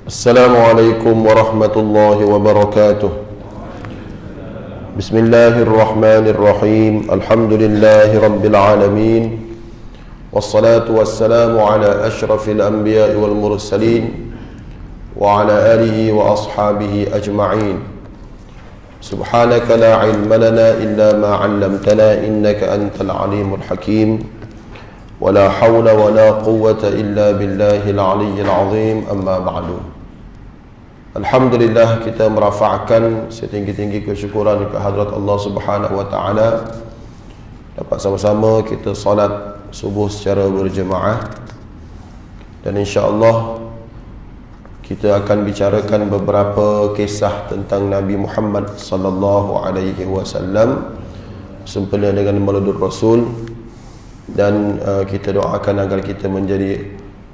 Assalamualaikum warahmatullahi wabarakatuh. Bismillahirrahmanirrahim. Alhamdulillahi rabbil alamin. Wassalatu wassalamu ala ashrafil anbiya'i wal mursalin wa ala alihi wa ashabihi ajma'in. Subhanaka la ilma lana illa ma 'allamtana innaka antal alimul hakim. ولا حول ولا قوة إلا بالله العلي العظيم أما بعد. Alhamdulillah, kita merafa'kan setinggi-tinggi kesyukuran ke hadrat Allah Subhanahu wa taala, dapat sama-sama kita solat subuh secara berjemaah. Dan insya-Allah kita akan bicarakan beberapa kisah tentang Nabi Muhammad sallallahu alaihi wasallam sempena dengan Maulid Rasul. Dan kita doakan agar kita menjadi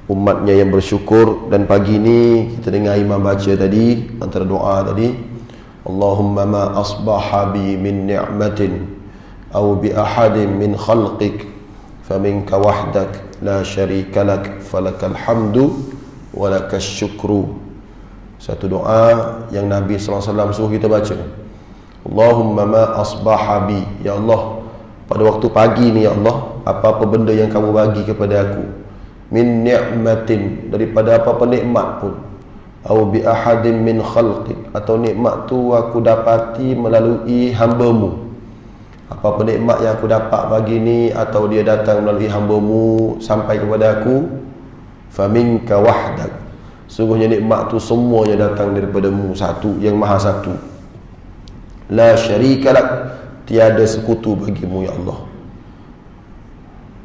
umatnya yang bersyukur. Dan pagi ini kita dengar imam baca tadi, antara doa tadi, Allahumma ma asbaha bi min ni'matin aw bi ahadin min khalqik faminka wahdak la syarika lak falakal hamdu wa lakas syukru. Satu doa yang Nabi sallallahu alaihi wasallam suruh kita baca. Allahumma ma asbaha bi, ya Allah, pada waktu pagi ni ya Allah, apa-apa benda yang kamu bagi kepada aku, min ni'matin, daripada apa-apa nikmat pun, au bi ahadin min khalqik, atau nikmat tu aku dapati melalui hamba-Mu. Apa-apa nikmat yang aku dapat pagi ni atau dia datang melalui hamba-Mu sampai kepada aku, faminka wahdak, sungguhnya nikmat tu semuanya datang daripada-Mu satu, yang maha satu. La syarika lak, tiada sekutu bagimu ya Allah.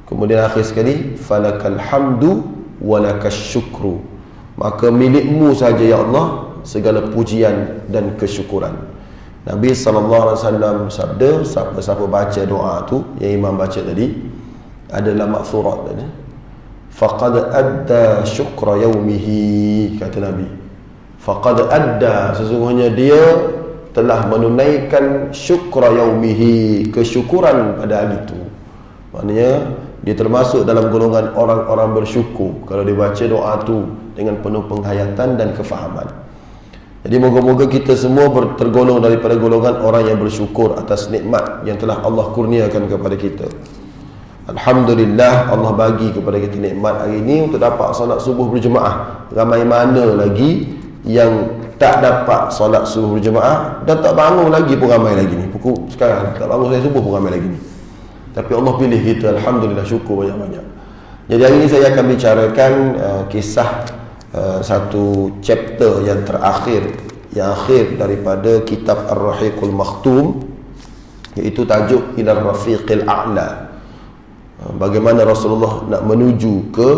Kemudian akhir sekali, falakal hamdu walakas syukru, maka milikmu saja ya Allah segala pujian dan kesyukuran. Nabi SAW sabda, siapa-siapa baca doa tu yang imam baca tadi, adalah maghfurat tadi, faqad adda syukra yaumihi, kata Nabi. Faqad adda, sesungguhnya dia telah menunaikan syukra yaumihi, kesyukuran pada hari itu. Maknanya dia termasuk dalam golongan orang-orang bersyukur kalau dia baca doa tu dengan penuh penghayatan dan kefahaman. Jadi moga-moga kita semua tergolong daripada golongan orang yang bersyukur atas nikmat yang telah Allah kurniakan kepada kita. Alhamdulillah, Allah bagi kepada kita nikmat hari ini untuk dapat solat subuh berjemaah. Ramai mana lagi yang tak dapat solat subuh berjemaah dan tak bangun lagi pun ramai lagi ni. Pukul sekarang tak bangun saya subuh pun ramai lagi ni. Tapi Allah pilih kita, alhamdulillah, syukur banyak-banyak. Jadi hari ini saya akan bicarakan kisah satu chapter yang terakhir, yang akhir daripada kitab Ar-Rahiqul Makhtum, iaitu tajuk Ila Rafiqil A'la. Bagaimana Rasulullah nak menuju ke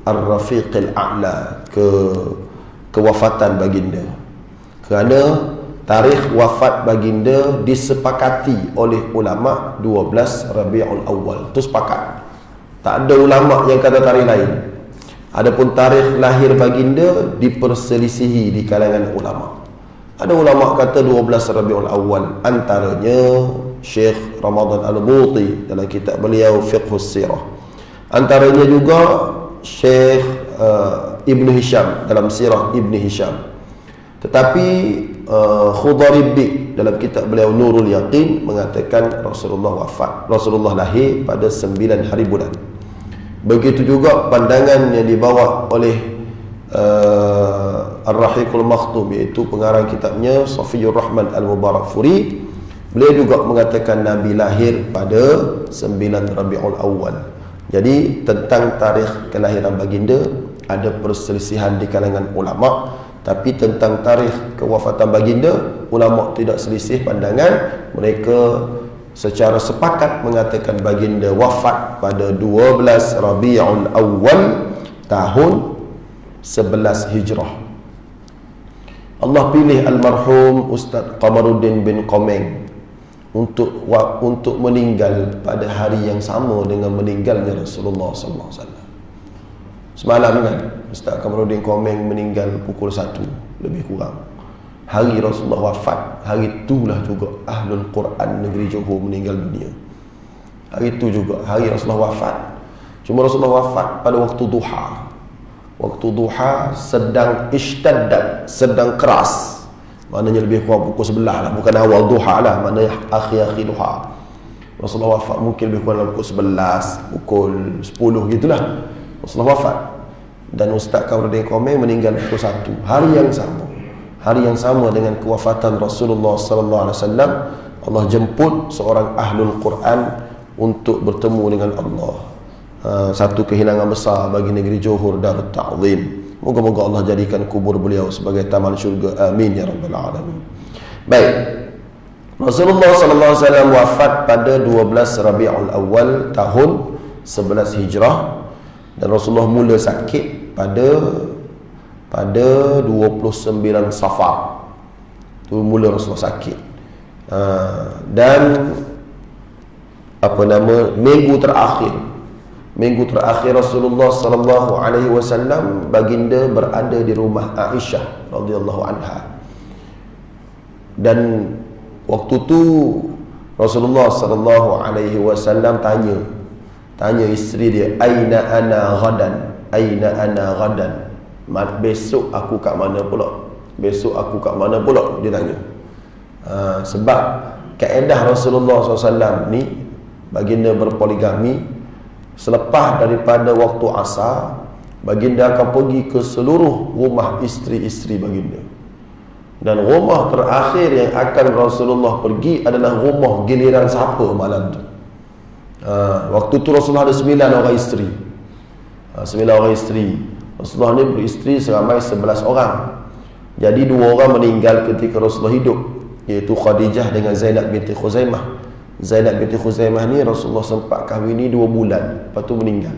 Ar-Rafiqil A'la, ke kewafatan baginda. Kerana tarikh wafat baginda disepakati oleh ulama 12 Rabiul Awal. Itu sepakat. Tak ada ulama yang kata tarikh lain. Adapun tarikh lahir baginda diperselisihi di kalangan ulama. Ada ulama kata 12 Rabiul Awal, antaranya Syekh Ramadan Al-Buti dalam kitab beliau Fiqhus Sirah. Antaranya juga Syekh Ibn Hisham dalam Sirah Ibn Hisham. Tetapi Khudaribi dalam kitab beliau Nurul Yaqin mengatakan Rasulullah lahir pada 9 hari bulan. Begitu juga pandangan yang dibawa oleh Ar-Rahiqul Makhtum, iaitu pengarang kitabnya Safiyur Rahman Al-Mubarakfuri. Beliau juga mengatakan Nabi lahir pada 9 Rabiul Awal. Jadi tentang tarikh kelahiran baginda ada perselisihan di kalangan ulama. Tapi tentang tarikh kewafatan baginda, ulama tidak selisih pandangan. Mereka secara sepakat mengatakan baginda wafat pada 12 Rabiul Awal tahun 11 Hijrah. Allah pilih almarhum Ustaz Qamaruddin bin Komeng untuk meninggal pada hari yang sama dengan meninggalnya Rasulullah SAW. Semalam kan Ustaz Qamaruddin Komeng meninggal pukul 1 lebih kurang. Hari Rasulullah wafat, hari itulah juga Ahlul Quran negeri Johor meninggal dunia. Hari itu juga hari Rasulullah wafat. Cuma Rasulullah wafat pada waktu duha. Waktu duha sedang ishtaddat, sedang keras. Maknanya lebih kurang pukul 11 lah, bukan awal duha lah, maknanya akhir-akhir duha. Rasulullah wafat mungkin lebih kurang pukul 11, pukul 10 gitulah. Rasulullah wafat. Dan Ustaz Kamarudin Komeng meninggal pukul 1. Hari yang sama. Hari yang sama dengan kewafatan Rasulullah sallallahu alaihi wasallam, Allah jemput seorang ahlul Quran untuk bertemu dengan Allah. Satu kehilangan besar bagi negeri Johor Darut Ta'zim. Moga-moga Allah jadikan kubur beliau sebagai taman syurga. Amin ya rabbal alamin. Baik. Rasulullah sallallahu alaihi wasallam wafat pada 12 Rabiul Awal tahun 11 Hijrah, dan Rasulullah mula sakit pada 29 Safar. Tu mula Rasulullah sakit. Dan minggu terakhir Rasulullah sallallahu alaihi wasallam baginda berada di rumah Aisyah radhiyallahu anha. Dan waktu tu Rasulullah sallallahu alaihi wasallam tanya isteri dia, aina ana ghadan, besok aku kat mana pula, dia tanya. Sebab kaedah Rasulullah SAW ni, baginda berpoligami. Selepas daripada waktu asar, baginda akan pergi ke seluruh rumah isteri-isteri baginda. Dan rumah terakhir yang akan Rasulullah pergi adalah rumah giliran siapa malam tu. Waktu tu Rasulullah ada 9 orang isteri. 9 orang isteri. Rasulullah ni beristeri seramai 11 orang. Jadi 2 orang meninggal ketika Rasulullah hidup, iaitu Khadijah dengan Zainab binti Khuzaimah. Zainab binti Khuzaimah ni Rasulullah sempat kahwini 2 bulan, lepas tu meninggal.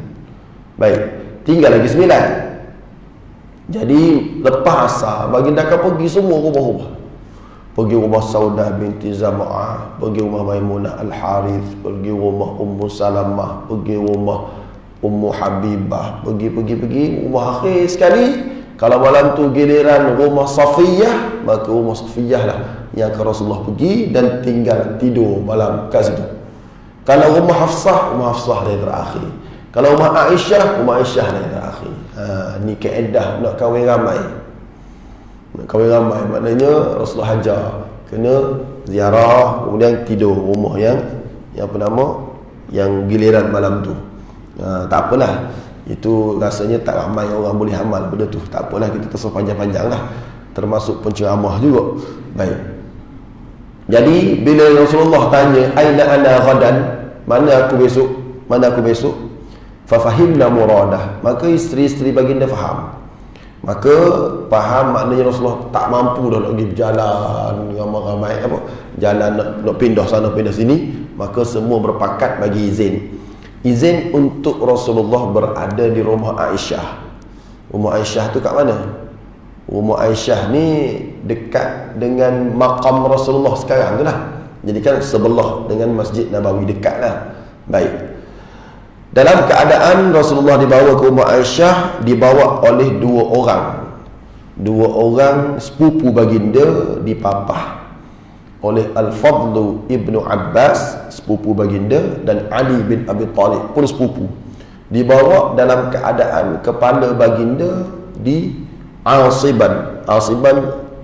Baik, tinggal lagi 9. Jadi lepas asar, baginda akan pergi semua rumah-rumah. Pergi rumah Saudah binti Zam'ah, pergi rumah Maimunah Al-Harith, pergi rumah Ummu Salamah, pergi rumah Ummu Habibah, pergi rumah akhir sekali. Kalau malam tu giliran rumah Safiyah, maka rumah Safiyah lah yang akan Rasulullah pergi dan tinggal tidur malam kat situ. Kalau rumah Hafsah lah yang terakhir. Kalau rumah Aisyah lah yang terakhir. Ni kaedah nak kahwin ramai. Maknanya Rasulullah hajar kena ziarah, kemudian tidur rumah yang giliran malam tu. Tak apalah, itu rasanya tak ramai orang boleh amal benda tu. Tak apalah, kita terus panjang-panjang lah, termasuk penceramah juga. Baik. Jadi bila Rasulullah tanya aina ana ghadan, mana aku besok, fa fahimna muradah, maka isteri-isteri baginda faham. Maknanya Rasulullah tak mampu dah nak pergi berjalan ramai-ramai, jalan nak pindah sana pindah sini. Maka semua berpakat bagi izin untuk Rasulullah berada di rumah Aisyah. Rumah Aisyah tu kat mana? Rumah Aisyah ni dekat dengan makam Rasulullah sekarang tu lah. Jadi kan sebelah dengan Masjid Nabawi, dekat lah. Baik. Dalam keadaan Rasulullah dibawa ke rumah Aisyah, dibawa oleh 2 orang sepupu baginda, dipapah oleh Al-Fadlu ibnu Abbas, sepupu baginda, dan Ali bin Abi Talib pun sepupu. Dibawa dalam keadaan kepala baginda di Asiban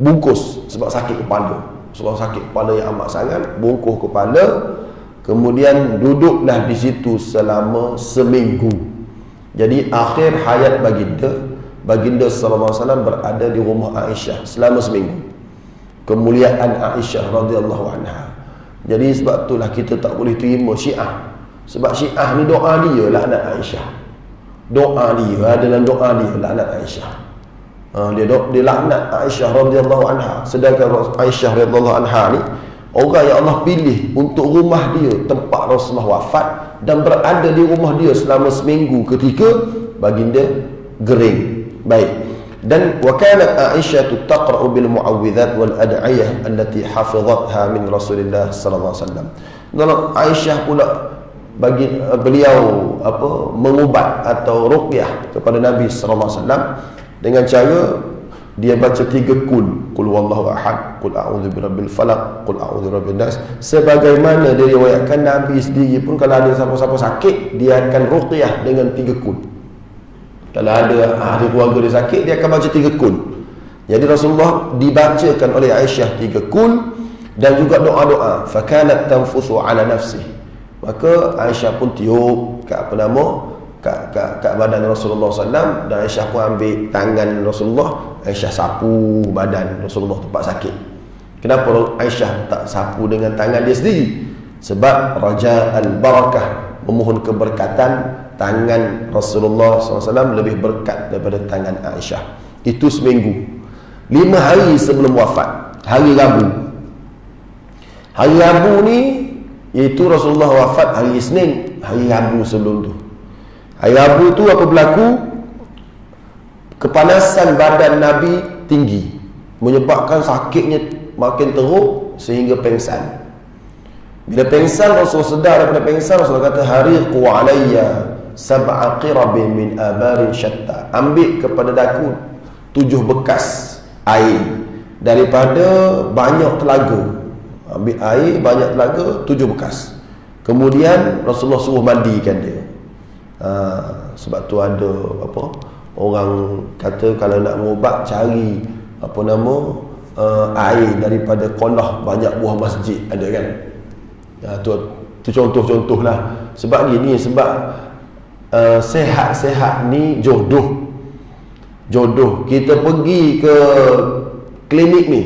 bungkus sebab sakit kepala. Sebab sakit kepala yang amat sangat, bungkus kepala. Kemudian duduklah di situ selama seminggu. Jadi akhir hayat baginda sallallahu alaihi wasallam berada di rumah Aisyah selama seminggu. Kemuliaan Aisyah radhiyallahu anha. Jadi sebab itulah kita tak boleh terima Syiah. Sebab Syiah ni doa dia laknat Aisyah. Doa dia adalah doa dia laknat Aisyah. Dia laknat Aisyah radhiyallahu anha. Sedangkan Aisyah radhiyallahu anha ni orang yang Allah pilih untuk rumah dia, tempat Rasulullah wafat, dan berada di rumah dia selama seminggu ketika baginda gering. Baik. Dan wa kanat Aisyah taqra'u bil mu'awwidzat wal ad'iyah allati hafizatha min Rasulillah sallallahu alaihi wasallam. Dan Aisyah pula beliau mengubat atau ruqyah kepada Nabi sallallahu alaihi wasallam dengan cara dia baca 3 qul huwallahu ahad, qul a'udzu birabbil falaq, qul a'udzu birabbin nas. Sebagaimana diriwayatkan Nabi sendiri pun kalau ada siapa-siapa sakit, dia akan ruqyah dengan 3 qul. Kalau ada ahli keluarga dia sakit, dia akan baca 3 kul. Jadi Rasulullah dibacakan oleh Aisyah 3 kul dan juga doa-doa. Fakanat tanfuthu ala nafsih. Maka Aisyah pun tiup kat kat badan Rasulullah SAW, dan Aisyah pun ambil tangan Rasulullah, Aisyah sapu badan Rasulullah tempat sakit. Kenapa Aisyah tak sapu dengan tangan dia sendiri? Sebab raja al-barakah, memohon keberkatan. Tangan Rasulullah SAW lebih berkat daripada tangan Aisyah. Itu seminggu, 5 hari sebelum wafat, hari Rabu. Hari Rabu ni iaitu Rasulullah wafat hari Isnin. Hari Rabu sebelum tu, hari Rabu tu apa berlaku? Kepanasan badan Nabi tinggi, menyebabkan sakitnya makin teruk sehingga pengsan. Bila pengsan, Rasulullah sedar daripada pengsan, Rasulullah kata, hariqu alayya sab'a qirabin min abarin syatta. Ambil kepada daku 7 bekas air daripada banyak telaga. Ambil air banyak telaga, 7 bekas. Kemudian Rasulullah suruh mandikan dia. Sebab tu ada apa, orang kata kalau nak mengubat, cari apa nama, air daripada kondah banyak buah masjid, ada kan. Tu contoh-contoh lah. Sebab gini, sebab sehat-sehat ni jodoh. Kita pergi ke klinik ni,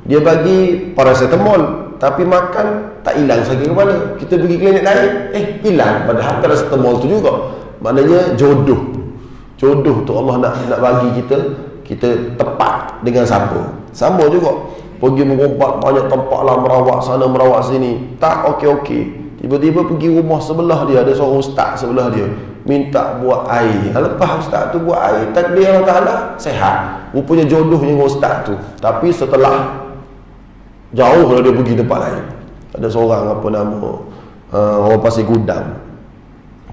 dia bagi paracetamol, tapi makan tak hilang sakit kepala. Kita pergi klinik lain, hilang, padahal paracetamol tu juga. Maknanya jodoh tu Allah nak bagi kita tepat dengan siapa. Sama juga, pergi mengubat banyak tempat lah, merawat sana merawat sini, tak okey. Tiba-tiba pergi rumah sebelah dia, ada seorang ustaz sebelah dia, minta buat air. Lepas ustaz tu buat air, takdir Allah Ta'ala, sehat. Rupanya jodohnya dengan ustaz tu. Tapi setelah jauh kalau dia pergi tempat lain, ada seorang apa nama, orang Pasir Gudang,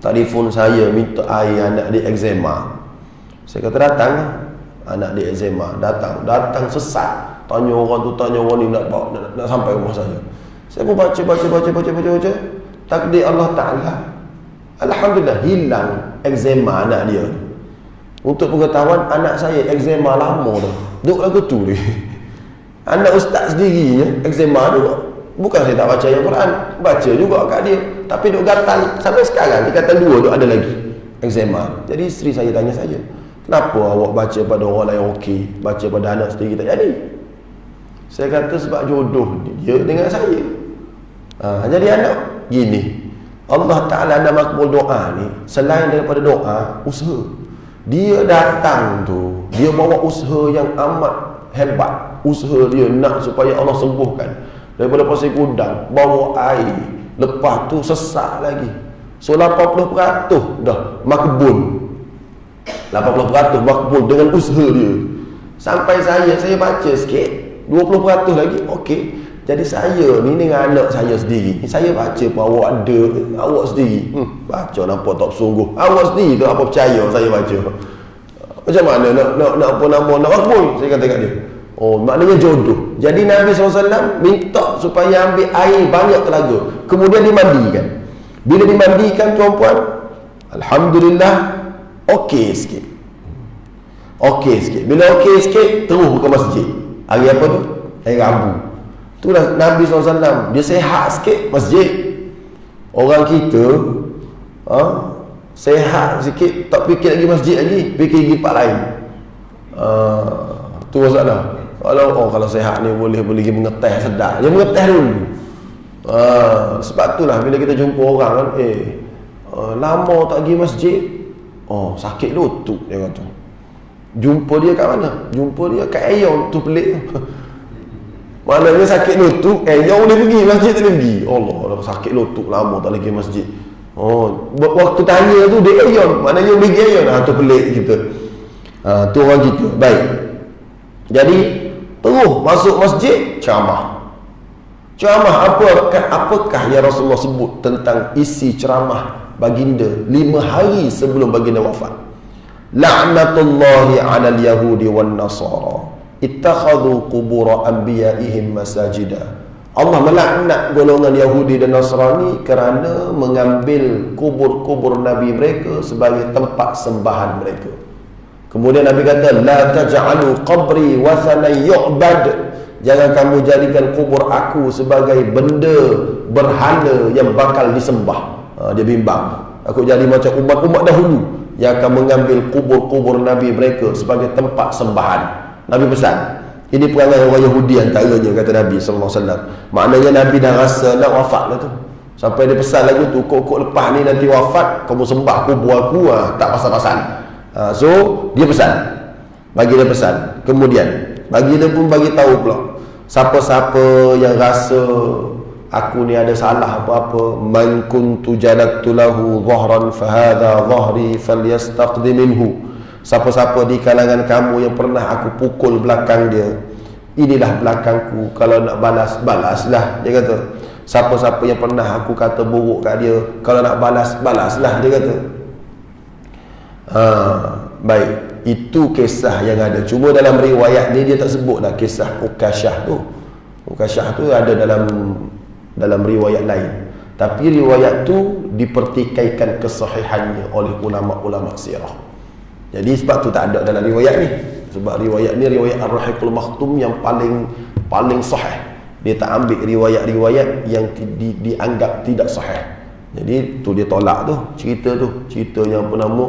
telefon saya minta air anak dia eczema. Saya kata datang. Anak dia eczema, datang sesat, tanya orang tu, tanya orang ni, nak sampai rumah saya. Saya pun baca. Takdir Allah Ta'ala, alhamdulillah hilang eczema anak dia. Untuk pengetahuan, anak saya eczema lama dah, duduk lagu tu dia. Anak ustaz sendiri eczema juga. Bukan saya tak baca yang Quran, baca juga kat dia, tapi duk gatal sampai sekarang. Tingkatan 2 duk ada lagi eczema. Jadi isteri saya tanya saya, kenapa awak baca pada orang lain okey, baca pada anak sendiri tak jadi? Saya kata sebab jodoh dia dengan saya. Jadi anak gini, Allah Ta'ala nak makbul doa ni, selain daripada doa, usaha. Dia datang tu, dia bawa usaha yang amat hebat. Usaha dia nak supaya Allah sembuhkan daripada Pasir Gudang, bawa air, lepas tu sesak lagi. So 80% dah makbul. 80% makbul dengan usaha dia. Sampai saya baca sikit, 20% lagi okey. Jadi saya ni dengan anak saya sendiri, saya baca pun awak sendiri baca nampak tak sungguh. Awak sendiri tu apa percaya saya baca. Macam mana nak apa nama nak makbul? Saya kata kat dia, maknanya jodoh. Jadi Nabi SAW minta supaya ambil air banyak telaga, kemudian dimandikan. Bila dimandikan, tuan-puan, alhamdulillah okey sikit. Bila okey sikit, terus ke masjid. Hari apa tu? Hari Rabu. Itulah Nabi SAW, dia sehat sikit, masjid. Orang kita sehat sikit, tak fikir lagi masjid lagi, fikir lagi tempat lain. Tu masalah. Kalau sehat ni boleh pergi mengeteh sedap, dia mengeteh dulu. Sebab itulah bila kita jumpa orang kan, lama tak pergi masjid, sakit lutut dia kata. Jumpa dia kat mana? Jumpa dia kat Ayong tu, pelik. Maknanya sakit lutut, Ayong boleh pergi, masjid tak boleh pergi. Allah, sakit lutut lama tak pergi masjid. Waktu tanya tu dia Ayong, maknanya boleh pergi Ayong. Tu pelik kita. Tu orang kita. Baik. Jadi terus masuk masjid, ceramah. Apakah yang Rasulullah sebut tentang isi ceramah baginda 5 hari sebelum baginda wafat? La'natullahi 'alal yahudi wan nasara ittakhadhu qubur anbiya'ihim masajida. Allah melaknat golongan Yahudi dan Nasrani kerana mengambil kubur-kubur Nabi mereka sebagai tempat sembahan mereka. Kemudian Nabi kata, la taj'alu qabri wathanan yu'bad. Jangan kamu jadikan kubur aku sebagai benda berhala yang bakal disembah. Dia bimbang. Aku jadi macam umat-umat dahulu yang akan mengambil kubur-kubur Nabi mereka sebagai tempat sembahan. Nabi pesan. Ini perangai orang Yahudi antaranya, kata Nabi SAW. Maknanya Nabi dah rasa nak wafat lah tu. Sampai dia pesan lagu tu, kok lepas ni nanti wafat, kamu sembah kubur aku, tak pasal-pasal. So, dia pesan. Bagi dia pesan. Kemudian, bagi dia pun bagi tahu pula. Siapa-siapa yang rasa aku ni ada salah apa-apa, man kuntu jalattu lahu dhahran fahadha dhahri falyastaqdi minhu. Siapa-siapa di kalangan kamu yang pernah aku pukul belakang dia, inilah belakangku. Kalau nak balas, balaslah, dia kata. Siapa-siapa yang pernah aku kata buruk kat dia, kalau nak balas, balaslah, dia kata. Baik, itu kisah yang ada. Cuma dalam riwayat ni dia tak sebutlah kisah Ukasyah tu. Ukasyah tu ada dalam riwayat lain. Tapi riwayat tu dipertikaikan kesahihannya oleh ulama-ulama sirah. Jadi sebab tu tak ada dalam riwayat ni. Sebab riwayat ni riwayat Ar-Rahiqul Makhtum yang paling sahih. Dia tak ambil riwayat-riwayat yang dianggap tidak sahih. Jadi tu dia tolak tu, cerita yang apa nama,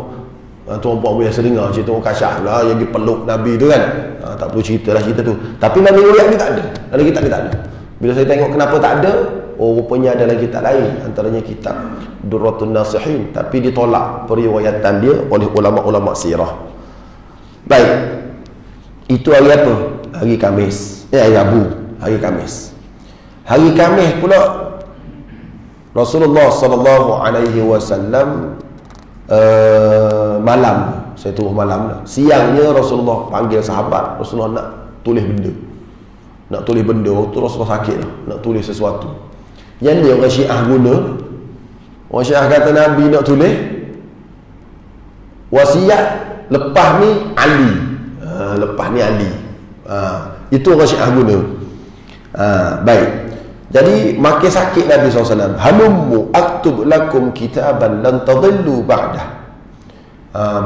tuan-puan biasa dengar cerita Ukasyah lah yang dipeluk Nabi tu kan. Tak perlu ceritalah cerita tu. Tapi dalam riwayat ni tak ada. Dalam kitab ni tak ada. Bila saya tengok kenapa tak ada, rupanya ada lagi kitab lain, antaranya kitab Durratun Nasihin, tapi ditolak periwayatan dia oleh ulama-ulama sirah. Baik, itu hari apa? Hari Khamis, hari Rabu, hari Khamis. Hari Khamis pula Rasulullah SAW malam, saya turun malam lah. Siangnya Rasulullah panggil sahabat, Rasulullah nak tulis benda. Waktu Rasulullah sakit lah, nak tulis sesuatu. Yang ni orang Syiah guna. Orang Syiah kata Nabi nak tulis wasiat, lepas ni Ali. Itu orang Syiah guna. Baik. Jadi makin sakit Nabi SAW. Halummu aktub lakum kitaban lan tadillu ba'dah.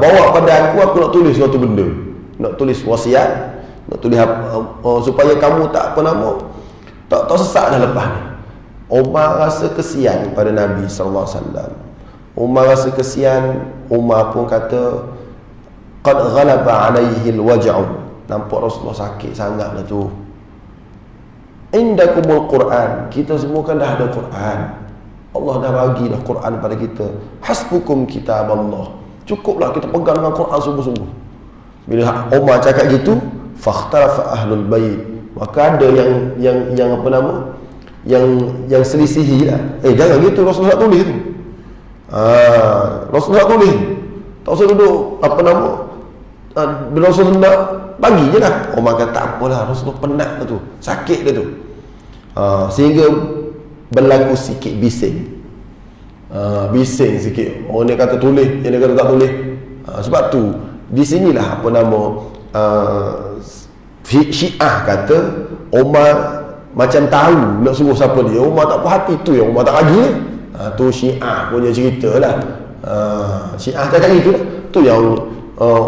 Bawa pada aku nak tulis suatu benda. Nak tulis wasiat, nak tulis supaya kamu tak sesat dah lepas ni. Umar rasa kesian pada Nabi SAW. Umar rasa kesian. Umar pun kata, qad ghalaba alaihi alwaj'u. Nampak Rasulullah sakit sangat dah tu. Indakumul Quran. Kita semua kan dah ada Quran. Allah dah bagi dah Quran pada kita. Hasbukum kitab Allah. Cukuplah kita pegang dengan Quran sungguh-sungguh. Bila Umar cakap gitu, fakhtarafa ahlul bait. Maka ada yang apa nama, yang selisihi lah. Jangan gitu, Rasulullah tulis tu. Rasulullah tulis. Tak usah duduk apa nama, bila Rasulullah nak bagi je lah. Umar kata tak apalah, Rasulullah penat dah tu, sakit dah tu. Sehingga berlaku sikit bising. Bising sikit. Orang ni kata tulis, yang dia kata tak tulis. Sebab tu di sinilah apa nama, Syiah kata Umar macam tahu nak suruh siapa dia. Umar tak puas hati, tu yang Umar tak bagi. Tu Syiah punya cerita lah. Syiah cakap gitu lah. Tu yang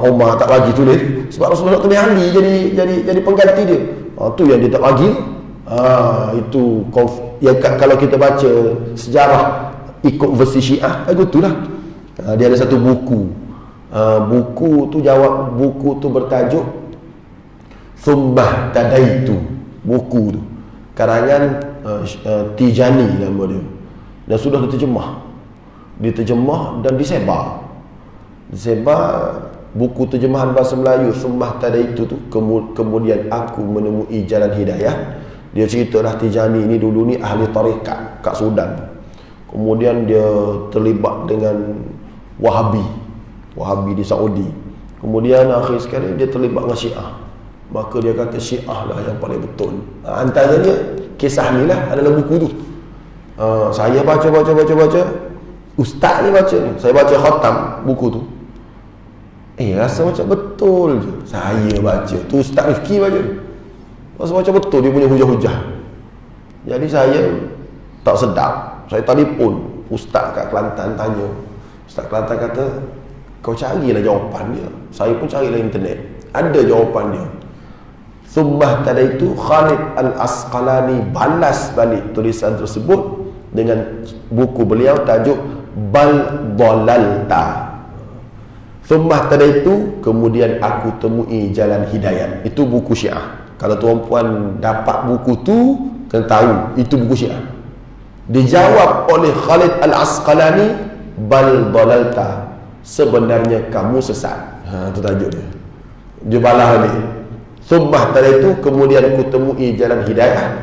Umar tak bagi tulis. Sebab Rasulullah tulis Ali jadi pengganti dia. Tu yang dia tak bagi. Itu yang kalau kita baca sejarah ikut versi Syiah, begitulah. Dia ada satu buku. Buku tu bertajuk Thumbah Tadaitu. Buku tu karangan Tijani nama dia, dan sudah diterjemah dan disebar buku terjemahan bahasa Melayu Thumbah Tadaitu tu. Kemudian aku menemui jalan hidayah. Dia ceritalah Tijani ni dulu ni ahli tarikat kat Sudan. Kemudian dia terlibat dengan Wahabi di Saudi. Kemudian akhir sekali dia terlibat dengan Syiah. Maka dia kata Syiah lah yang paling betul. Antaranya kisah ni lah adalah buku tu. Saya baca. Ustaz ni baca ni. Saya baca khatam buku tu. Rasa macam betul je. Saya baca. Tu Ustaz Rifki baca. Rasa macam betul dia punya hujah-hujah. Jadi saya tak sedap. Saya telefon ustaz kat Kelantan, tanya. Ustaz Kelantan kata, kau carilah jawapan dia. Saya pun carilah internet. Ada jawapan dia. Sumbah tada itu Khalid Al-Asqalani balas balik tulisan tersebut dengan buku beliau tajuk Bal Dalalta. Sumbah tada itu kemudian aku temui jalan hidayat. Itu buku Syiah. Kalau tuan-puan dapat buku tu, kena tahu itu buku Syiah. Dijawab oleh Khalid Al-Asqalani, Bal Dalalta, sebenarnya kamu sesat. Itu tajuk dia. Dia balas balik. Sumbah tadi itu kemudian aku temui jalan hidayah,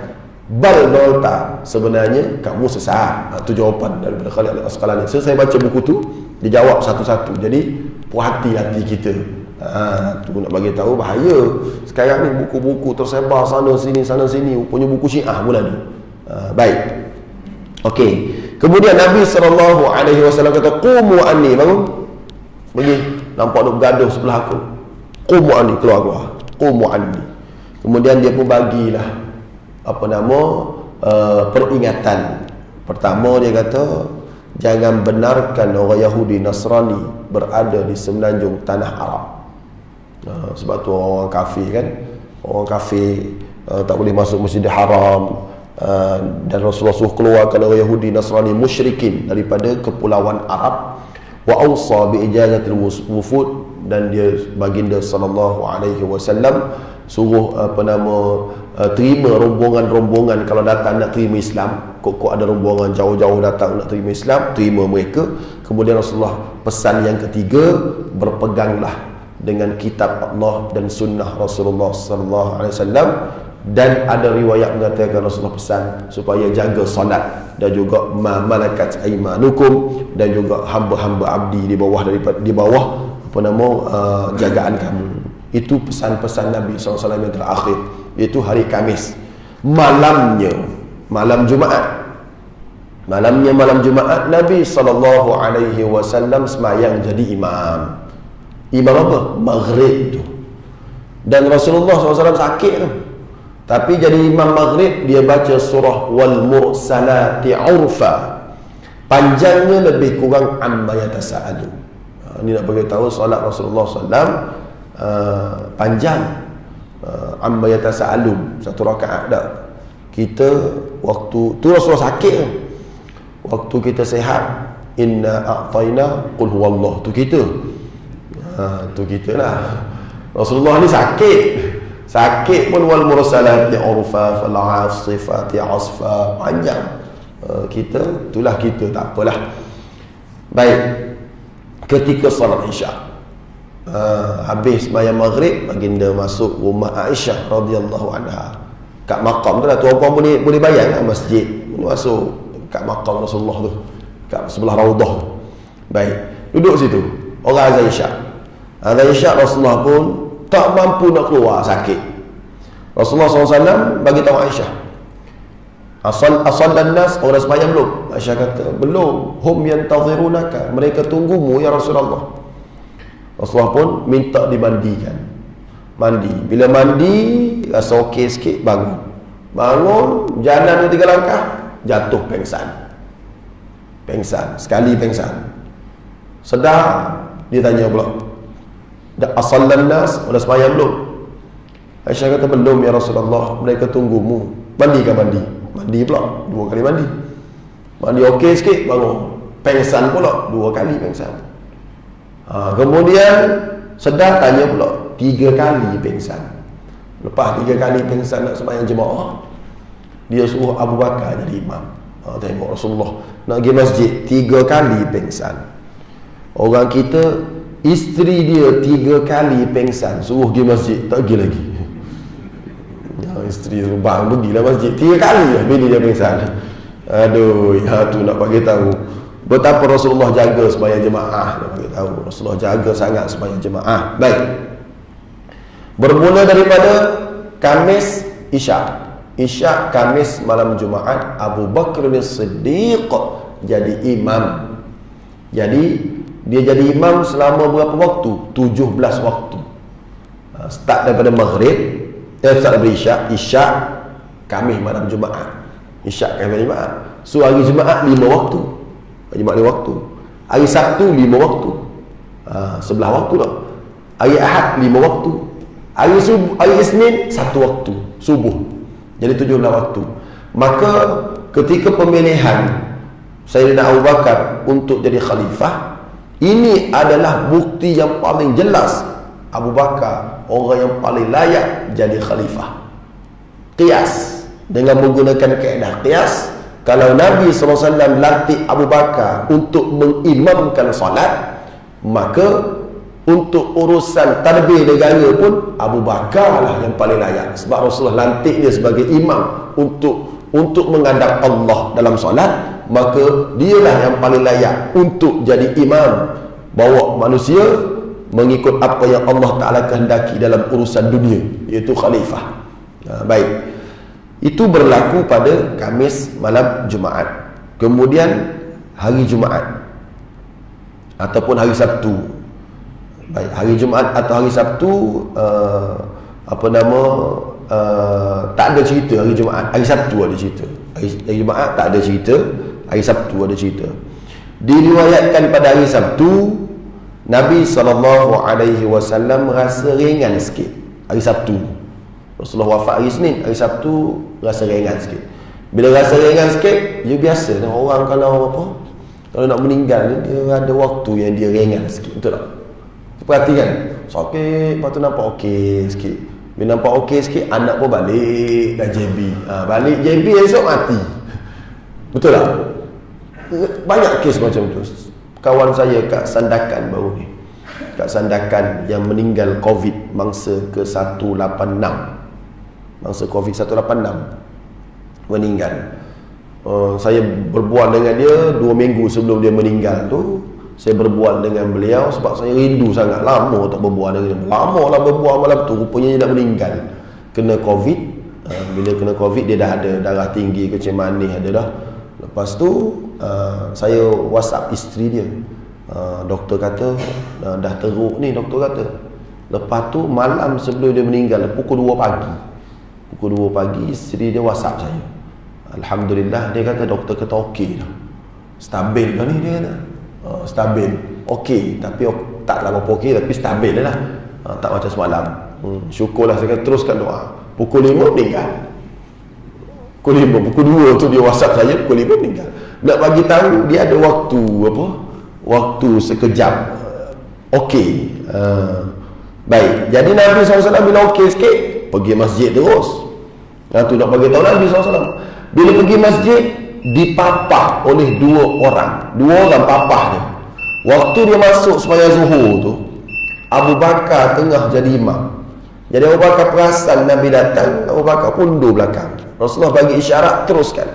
Bal Dalalta, sebenarnya kamu sesat. Itu jawapan daripada Khalid Al-Asqalani. Saya baca buku tu, dia jawab satu-satu. Jadi puas hati kita. Tu nak bagi tahu bahaya. Sekarang ni buku-buku tersebar sana sini, punya buku Syiah pula ni. Baik. Okey. Kemudian Nabi SAW kata, "Qumu anni," bangun. Pergi. Nampak duk bergaduh sebelah aku. Qumu anni, keluar. Qumu anni. Kemudian dia pun bagilah peringatan. Pertama dia kata, jangan benarkan orang Yahudi Nasrani berada di semenanjung tanah Arab. Sebab tu orang kafir kan, orang kafir tak boleh masuk Masjidil Haram, dan Rasulullah suruh keluarkan orang Yahudi Nasrani musyrikin daripada kepulauan Arab. Wa awsa bi ijazatil wufud, dan dia baginda sallallahu alaihi wasallam suruh terima rombongan-rombongan kalau datang nak terima Islam. Kok ada rombongan jauh-jauh datang nak terima Islam, terima mereka. Kemudian Rasulullah pesan yang ketiga, berpeganglah dengan kitab Allah dan sunnah Rasulullah sallallahu alaihi wasallam. Dan ada riwayat mengatakan Rasulullah pesan supaya jaga solat, dan juga malakat aimanukum, dan juga hamba-hamba abdi di bawah jagaan kamu. Itu pesan-pesan Nabi SAW yang terakhir, iaitu hari Khamis. Malam Jumaat Nabi SAW semayang jadi imam. Imam apa? Maghrib tu. Dan Rasulullah SAW sakit tu, tapi jadi imam maghrib, dia baca surah Wal Mursalati Urfa. Panjangnya lebih kurang amma yatasaalu. Ini nak bagi tahu solat Rasulullah SAW panjang. Amma yatasaalu, satu rakaat dah. Kita waktu tu Rasulullah sakit, waktu kita sihat, inna a'tayna qul huwallah, tu kita. Tu kita lah. Rasulullah ni sakit pun wal mursalati urfa fal asifati asfa, panjang. Itulah kita, tak apalah. Baik. Ketika solat Isya, habis sembahyang maghrib, baginda masuk rumah Aisyah radhiyallahu anha. Kat makam tu lah, tuan-puan boleh bayang kan, masjid masuk kat makam Rasulullah tu, kat sebelah raudah tu. Baik, duduk situ. Orang azan Isya, Rasulullah pun tak mampu nak keluar, sakit. Rasulullah SAW bagi tahu Aisyah, asal dan nas, orang sembahyang belum? Aisyah kata, belum. Hum yantazirunaka, mereka tunggumu ya Rasulullah. Rasulullah pun minta dimandikan. Mandi. Bila mandi, rasa okey sikit, bangun, jalan 3 langkah, jatuh pengsan. Sekali pengsan. Sedar, dia tanya pula, asal dan nas, orang sembahyang belum? Aisyah kata, belum ya Rasulullah, mereka tunggumu. Mandi pula, 2 kali mandi okey sikit, bangun, pengsan pula, 2 kali pengsan. Kemudian sedar, tanya pula, 3 kali pengsan. Lepas 3 kali pengsan nak sembahyang jemaah, dia suruh Abu Bakar jadi imam. Tengok Rasulullah nak pergi masjid, 3 kali pengsan. Orang kita, isteri dia 3 kali pengsan, suruh pergi masjid, tak pergi lagi. Isteri tu, bang, pergilah masjid 3 kali lah bini dia pengsan. Aduh, tu nak bagi tahu betapa Rasulullah jaga sembahyang jemaah. Nak bagi tahu Rasulullah jaga sangat sembahyang jemaah. Baik, bermula daripada Khamis Isya, Khamis malam Jumaat, Abu Bakr As-Siddiq jadi imam. Jadi dia jadi imam selama berapa waktu? 17 waktu. Start daripada maghrib, start daripada Isya, Khamis malam Jumaat. Isyak kan hari Jumaat. So hari Jumaat 5 waktu. Hari Jumaat 5 waktu. Hari Sabtu 5 waktu. Sebelah waktu dah. Hari Ahad 5 waktu. Hari Isnin 1 waktu subuh. Jadi 17 waktu. Maka ketika pemilihan Sayyidina Abu Bakar untuk jadi khalifah, ini adalah bukti yang paling jelas Abu Bakar orang yang paling layak jadi khalifah. Qiyas, dengan menggunakan kaedah qiyas, kalau Nabi SAW latih Abu Bakar untuk mengimamkan salat, maka untuk urusan tadbir negara pun Abu Bakar lah yang paling layak. Sebab Rasulullah lantik dia sebagai imam untuk menghadap Allah dalam solat, maka dialah yang paling layak untuk jadi imam, bawa manusia mengikut apa yang Allah Ta'ala kehendaki dalam urusan dunia, iaitu khalifah. Baik, itu berlaku pada Khamis malam Jumaat. Kemudian hari Jumaat ataupun hari Sabtu. Baik, hari Jumaat atau hari Sabtu, tak ada cerita hari Jumaat. Hari Sabtu ada cerita. Hari Jumaat tak ada cerita. Hari Sabtu ada cerita. Diriwayatkan pada hari Sabtu, Nabi SAW rasa ringan sikit hari Sabtu. Rasulullah wafat hari Isnin, hari Sabtu rasa ringan sikit. Bila rasa ringan sikit, dia biasa orang kalau nak meninggal, dia ada waktu yang dia ringan sikit. Betul tak? Perhatikan, sakit, lepas tu nampak okey sikit. Bila nampak okey sikit, anak pun balik dah JB. Balik JB esok mati. Betul tak? Banyak kes macam tu. Kawan saya kat Sandakan baru ni, kat Sandakan yang meninggal COVID mangsa ke-186. Mangsa COVID 186 meninggal. Saya berbual dengan dia 2 minggu sebelum dia meninggal tu. Saya berbual dengan beliau sebab saya rindu sangat. Lama tak berbual dengan dia. Lama lah berbual malam tu. Rupanya dia dah meninggal kena COVID. Bila kena COVID, dia dah ada darah tinggi, kecil manis ada dah. Lepas tu saya WhatsApp isteri dia. Doktor kata dah teruk ni, doktor kata. Lepas tu malam sebelum dia meninggal, pukul 2 pagi. Pukul 2 pagi isteri dia WhatsApp saya. Alhamdulillah, dia kata doktor kata okey dah. Stabil dah ni, dia kata. Stabil, okey, tapi taklah berapa okey, tapi stabil lah. Tak macam semalam. Syukurlah, saya kata teruskan doa. Pukul 5 meninggal. Pukul 5, pukul 2 tu dia WhatsApp saya, pukul 5 meninggal. Nak bagi tahu dia ada waktu waktu sekejap. Okey. Baik, jadi Nabi SAW bila okey sikit, pergi masjid terus. Tu nak bagi tahu Nabi SAW. Bila pergi masjid, dipapah oleh 2 orang. 2 orang papah dia. Waktu dia masuk sembahyang zuhur tu, Abu Bakar tengah jadi imam. Jadi Abu Bakar perasan Nabi datang, Abu Bakar pundur belakang. Rasulullah bagi isyarat, teruskan.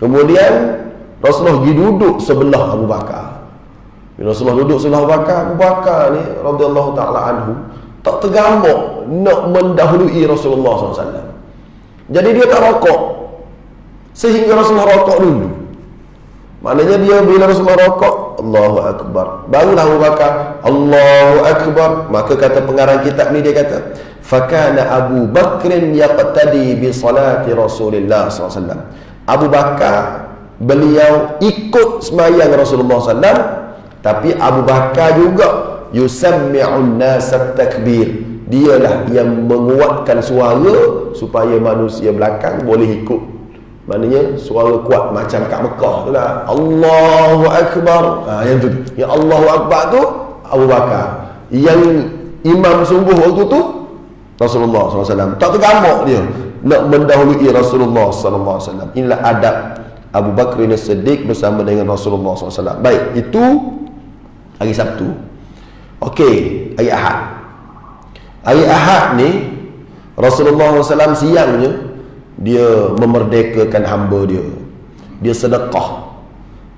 Kemudian Rasulullah pergi duduk sebelah Abu Bakar. Bila Rasulullah duduk sebelah Abu Bakar ni radhiyallahu ta'ala anhu tak tergamuk nak mendahului Rasulullah SAW. Jadi dia tak rokok sehingga Rasulullah rokok dulu. Maknanya dia bila Rasulullah rokok, Allahu Akbar, barulah Abu Bakar Allahu Akbar. Maka kata pengarang kitab ni, dia kata fakana Abu Bakrin yaqtadi bi salati Rasulillah SAW. Abu Bakar beliau ikut sembahyang Rasulullah SAW, tapi Abu Bakar juga yusammi'un nasa takbir. Dialah yang menguatkan suara supaya manusia belakang boleh ikut. Maknanya suara kuat macam kat Mekah tu lah, Allahu Akbar. Yang tu, yang Allahu Akbar tu Abu Bakar. Yang imam sungguh waktu tu Rasulullah SAW. Tak tergamuk dia nak mendahului Rasulullah SAW. Inilah adab Abu Bakar As-Siddiq bersama dengan Rasulullah SAW. Baik, itu hari Sabtu. Okey, hari Ahad. Hari Ahad ni Rasulullah SAW siangnya dia memerdekakan hamba dia. Dia sedekah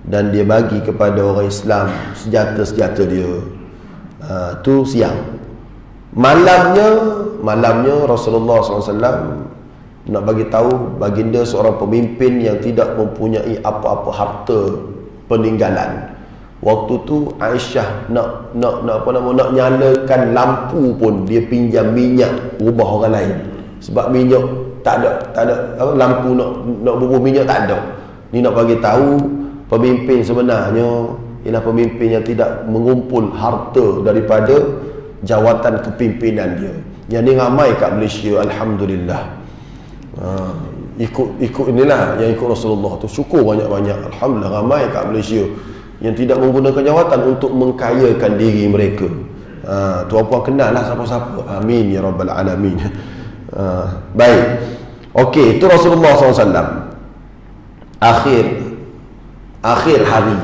dan dia bagi kepada orang Islam senjata-senjata dia. Tu siang. Malamnya Rasulullah SAW nak bagi tahu baginda seorang pemimpin yang tidak mempunyai apa-apa harta peninggalan. Waktu tu Aisyah nak nyalakan lampu pun dia pinjam minyak rumah orang lain. Sebab minyak tak ada apa, lampu nak bubuh minyak, tak ada. Ni nak bagi tahu pemimpin sebenarnya ialah pemimpin yang tidak mengumpul harta daripada jawatan kepimpinan dia. Yang ni ramai kat Malaysia, alhamdulillah. Ikut inilah yang ikut Rasulullah tu, syukur banyak-banyak, alhamdulillah ramai kat Malaysia yang tidak menggunakan jawatan untuk mengkayakan diri mereka. Tuan-puan kenal lah siapa-siapa. Amin ya rabbal alamin. Baik. Okey, itu Rasulullah SAW akhir hari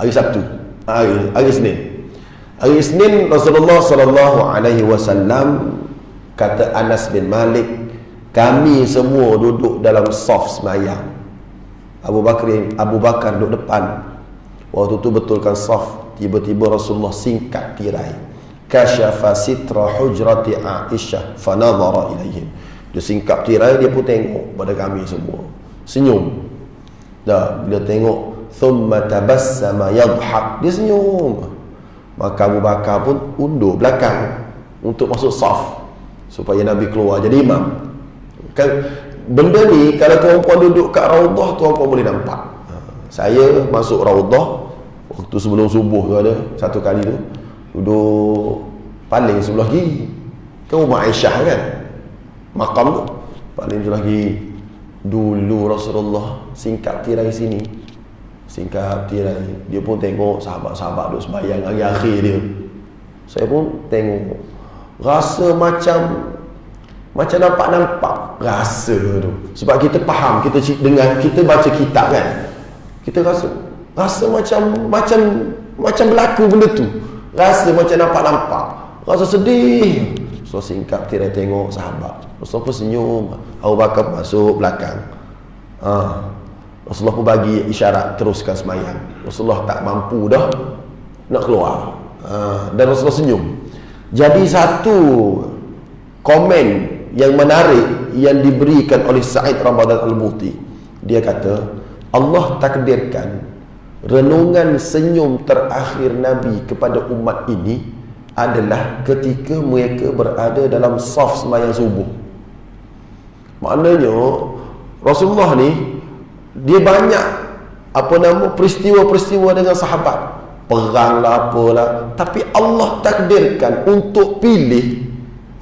Sabtu, hari Isnin Rasulullah SAW kata Anas bin Malik, kami semua duduk dalam saf semayang. Abu Bakar duduk depan. Waktu tu betulkan saf, tiba-tiba Rasulullah singkat tirai. Kasyafa sitra hujrati Aisyah fanadhara ilaihim. Dia singkap tirai, dia pun tengok pada kami semua, senyum. Dah bila tengok, thumma tabassama yadhhak, dia senyum. Maka Abu Bakar pun undur belakang untuk masuk saf supaya Nabi keluar jadi imam. Kan benda ni kalau tuan-puan duduk kat Raudah, tuan-puan boleh nampak. Saya masuk Raudah waktu sebelum subuh tu, ada satu kali tu duduk paling sebelah kiri. Kan rumah Aisyah kan, makam tu paling sebelah kiri. Dulu Rasulullah singkap tirai sini, singkap tirai, dia pun tengok sahabat-sahabat duduk sembahyang hari akhir dia. Saya pun tengok, rasa macam nampak rasa tu. Sebab kita faham, kita dengar, kita baca kitab kan, kita rasa macam berlaku benda tu, rasa macam nampak, rasa sedih. So singkap tirai tengok sahabat, Rasulullah pun senyum. Abu Bakar masuk belakang. Rasulullah pun bagi isyarat teruskan semayang. Rasulullah tak mampu dah nak keluar. Dan Rasulullah senyum. Jadi satu komen yang menarik yang diberikan oleh Sa'id Ramadan Al-Buti, dia kata Allah takdirkan renungan senyum terakhir Nabi kepada umat ini adalah ketika mereka berada dalam saf sembahyang subuh. Maknanya Rasulullah ni dia banyak peristiwa-peristiwa dengan sahabat, perang lah apalah, tapi Allah takdirkan untuk pilih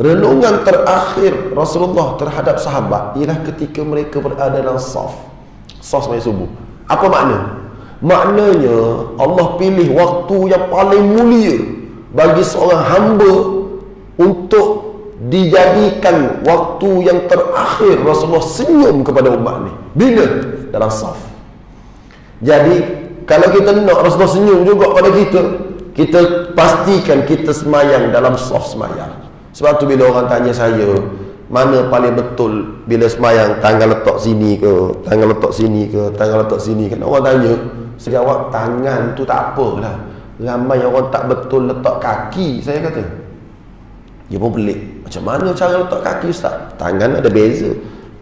renungan terakhir Rasulullah terhadap sahabat ialah ketika mereka berada dalam saf sembahyang subuh. Apa makna? Maknanya Allah pilih waktu yang paling mulia bagi seorang hamba untuk dijadikan waktu yang terakhir Rasulullah senyum kepada umat ni. Bila? Dalam saf. Jadi kalau kita nak Rasulullah senyum juga pada kita pastikan kita semayang dalam saf semayang. Sebab tu bila orang tanya saya, mana paling betul bila semayang, tangan letak sini ke, tangan letak sini ke, tangan letak sini kan, orang tanya, saya jawab tangan tu tak apalah. Ramai orang tak betul letak kaki, saya kata. Dia pun pelik, macam mana cara letak kaki Ustaz? Tangan ada beza.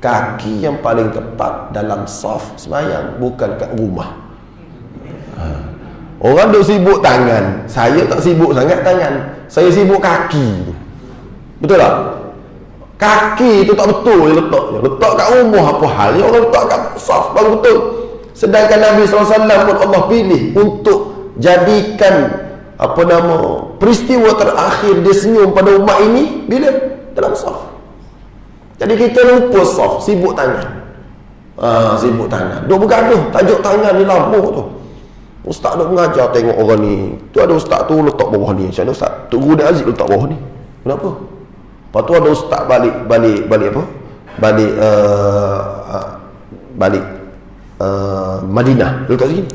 Kaki yang paling tepat dalam saf semayang, bukan kat rumah. Orang duk sibuk tangan, saya tak sibuk sangat tangan, saya sibuk kaki tu. Betul tak? Kaki tu tak betul dia letak kat rumah apa hal, dia orang letak kat saf baru betul. Sedangkan Nabi SAW pun Allah pilih untuk jadikan peristiwa terakhir dia senyum pada umat ini bila? Dalam saf. Jadi kita lupa saf, sibuk tangan. Sibuk tangan, duk bergaduh tajuk tangan ni lama tu. Ustaz duk mengajar, tengok orang ni, tu ada ustaz tu letak bawah ni, macam mana ustaz? Tok Guru Aziz letak bawah ni. Kenapa? Lepas tu ada ustaz balik apa? Balik Madinah, dia letak sini.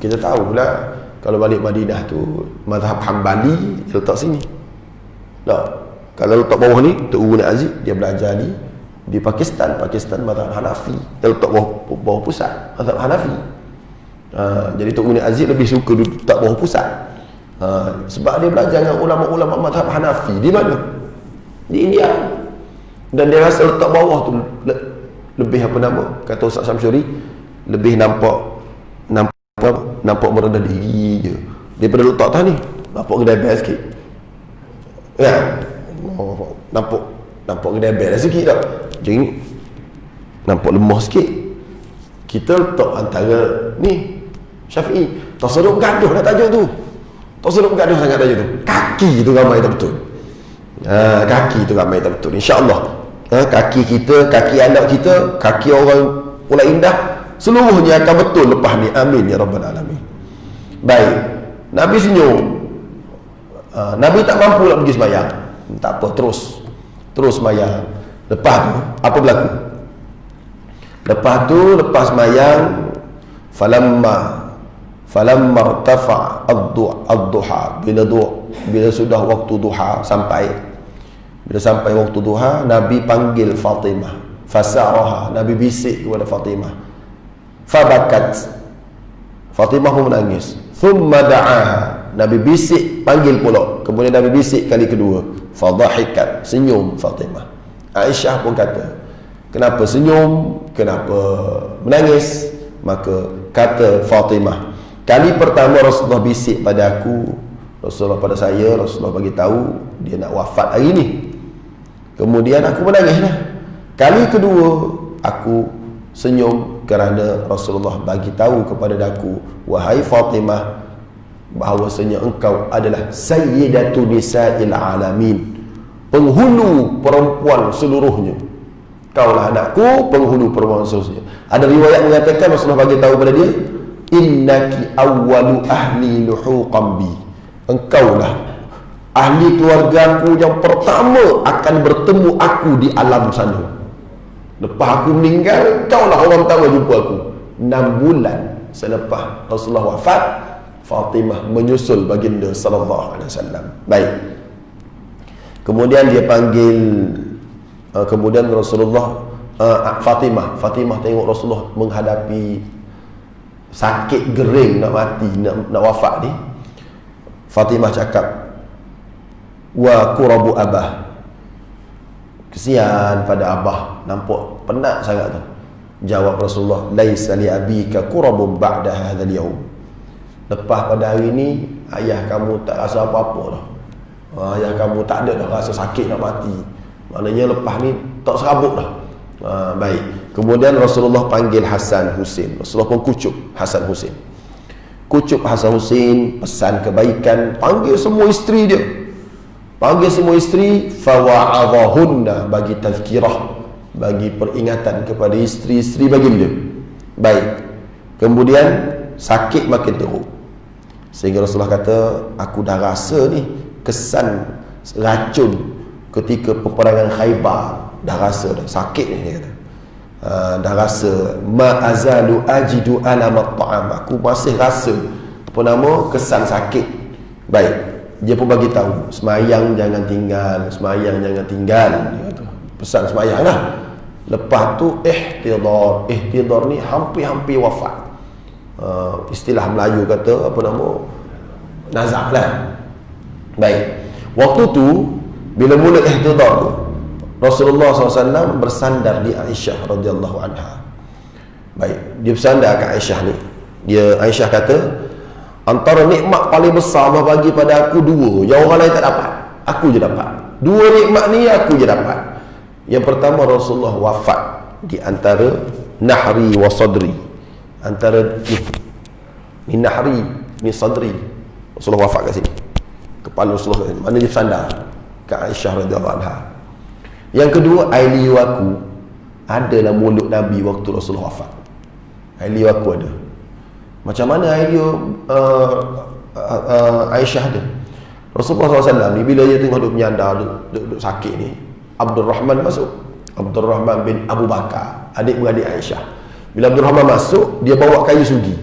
Kita tahu pula kalau balik Madinah tu mazhab Hambali, dia letak sini. Tak. Kalau letak bawah ni, Tok Guru Aziz dia belajar di Pakistan mazhab Hanafi, dia letak bawah pusat mazhab Hanafi. Jadi Tok Guru Aziz lebih suka letak bawah pusat. Sebab dia belajar dengan ulama-ulama mazhab Hanafi di mana? Di India. Dan dia rasa letak bawah tu lebih kata Ustaz Syamsuri, lebih nampak merendah diri je daripada letak atas ni. Nampak kedai best sikit kan? Nampak nampak gedebel lah sikit tak. Jadi nampak lemah sikit. Kita letak antara ni Syafi'i, tak sedap gaduh dah tajuk tu. Tak sedap gaduh sangat tajuk tu. Kaki tu ramai tak betul. Kaki tu ramai tak betul. InsyaAllah kaki kita, kaki anak kita, kaki orang pula indah, seluruhnya akan betul lepas ni. Amin ya Rabbal Alamin. Baik, Nabi senyum. Nabi tak mampu nak pergi sembahyang. Tak apa, terus sembahyang. Lepas tu apa berlaku? Lepas sembahyang, falamma irtafa ad-duha, bila sudah waktu duha sampai, waktu duha, Nabi panggil Fatimah, fasaraha, Nabi bisik kepada Fatimah, fabakat, Fatimah pun menangis. Thumma da'aha, Nabi bisik, panggil pula, kemudian Nabi bisik kali kedua, fadhahikat, senyum Fatimah. Aisyah pun kata, kenapa senyum, kenapa menangis? Maka kata Fatimah, kali pertama Rasulullah bisik pada aku, Rasulullah pada saya, Rasulullah bagi tahu dia nak wafat hari ni. Kemudian aku menangis lah. Kali kedua aku senyum kerana Rasulullah bagi tahu kepada aku, wahai Fatimah, bahawasanya engkau adalah sayyidatu nisa'il alamin, penghulu perempuan seluruhnya. Kaulah anakku, penghulu perempuan seluruhnya. Ada riwayat mengatakan Rasulullah bagi tahu kepada dia, innaki awwalu ahli luhuqan bi, engkaulah ahli keluargaku yang pertama akan bertemu aku di alam sana. Lepas aku meninggal, kaulah orang pertama jumpa aku. 6 bulan selepas Rasulullah wafat, Fatimah menyusul baginda sallallahu alaihi wasallam. Baik. Kemudian dia panggil, kemudian Rasulullah, Fatimah tengok Rasulullah menghadapi sakit gering, nak mati, nak wafat ni. Fatimah cakap, wa qurabu abah, kesian pada abah, nampak penat sangat tu. Jawab Rasulullah, laisa li abika qurabun ba'da hadzal yaum, lepas pada hari ni ayah kamu tak rasa apa-apa dah. Ayah kamu tak ada dah rasa sakit nak mati, maknanya lepas ni tak serabut dah. Baik. Kemudian Rasulullah panggil Hasan Husin. Rasulullah pun kucuk Hasan Husin. Kucuk Hasan Husin, pesan kebaikan, panggil semua isteri dia. Panggil semua isteri, fawa'adhahunna, bagi tazkirah, bagi peringatan kepada isteri-isteri baginda. Baik. Kemudian sakit makin teruk, sehingga Rasulullah kata, aku dah rasa ni kesan racun ketika peperangan Khaybar, dah rasa dah sakit ni, dia kata. Dah rasa, ma azalu ajidu alamat ta'am, aku masih rasa apa nama, kesan sakit. Baik, dia pun bagi tahu, semayang jangan tinggal, semayang jangan tinggal, dia kata. Pesan semayang lah. Lepas tu ihtidar ni hampir-hampir wafat. Istilah Melayu kata apa nama, nazak lah. Baik, waktu tu bila mula ihtidar tu, Rasulullah SAW bersandar di Aisyah radhiyallahu anha. Baik, dia bersandar ke Aisyah ni. Aisyah kata, antara nikmat paling besar Allah bagi pada aku dua, yang orang lain tak dapat, aku je dapat. Dua nikmat ni aku je dapat. Yang pertama, Rasulullah wafat di antara nahri wa sadri, antara ni nahri, ni sadri. Rasulullah wafat kat sini, kepala Rasulullah kat sini, mana dia bersandar ke Aisyah radhiyallahu anha. Yang kedua, air liu aku ada dalam mulut Nabi waktu Rasulullah wafat. Air liu aku ada. Macam mana air liu Aisyah ada? Rasulullah SAW ni bila dia tengok duduk menyandar, duduk sakit ni, Abdul Rahman masuk. Abdul Rahman bin Abu Bakar, adik-beradik Aisyah. Bila Abdul Rahman masuk, dia bawa kayu sugi.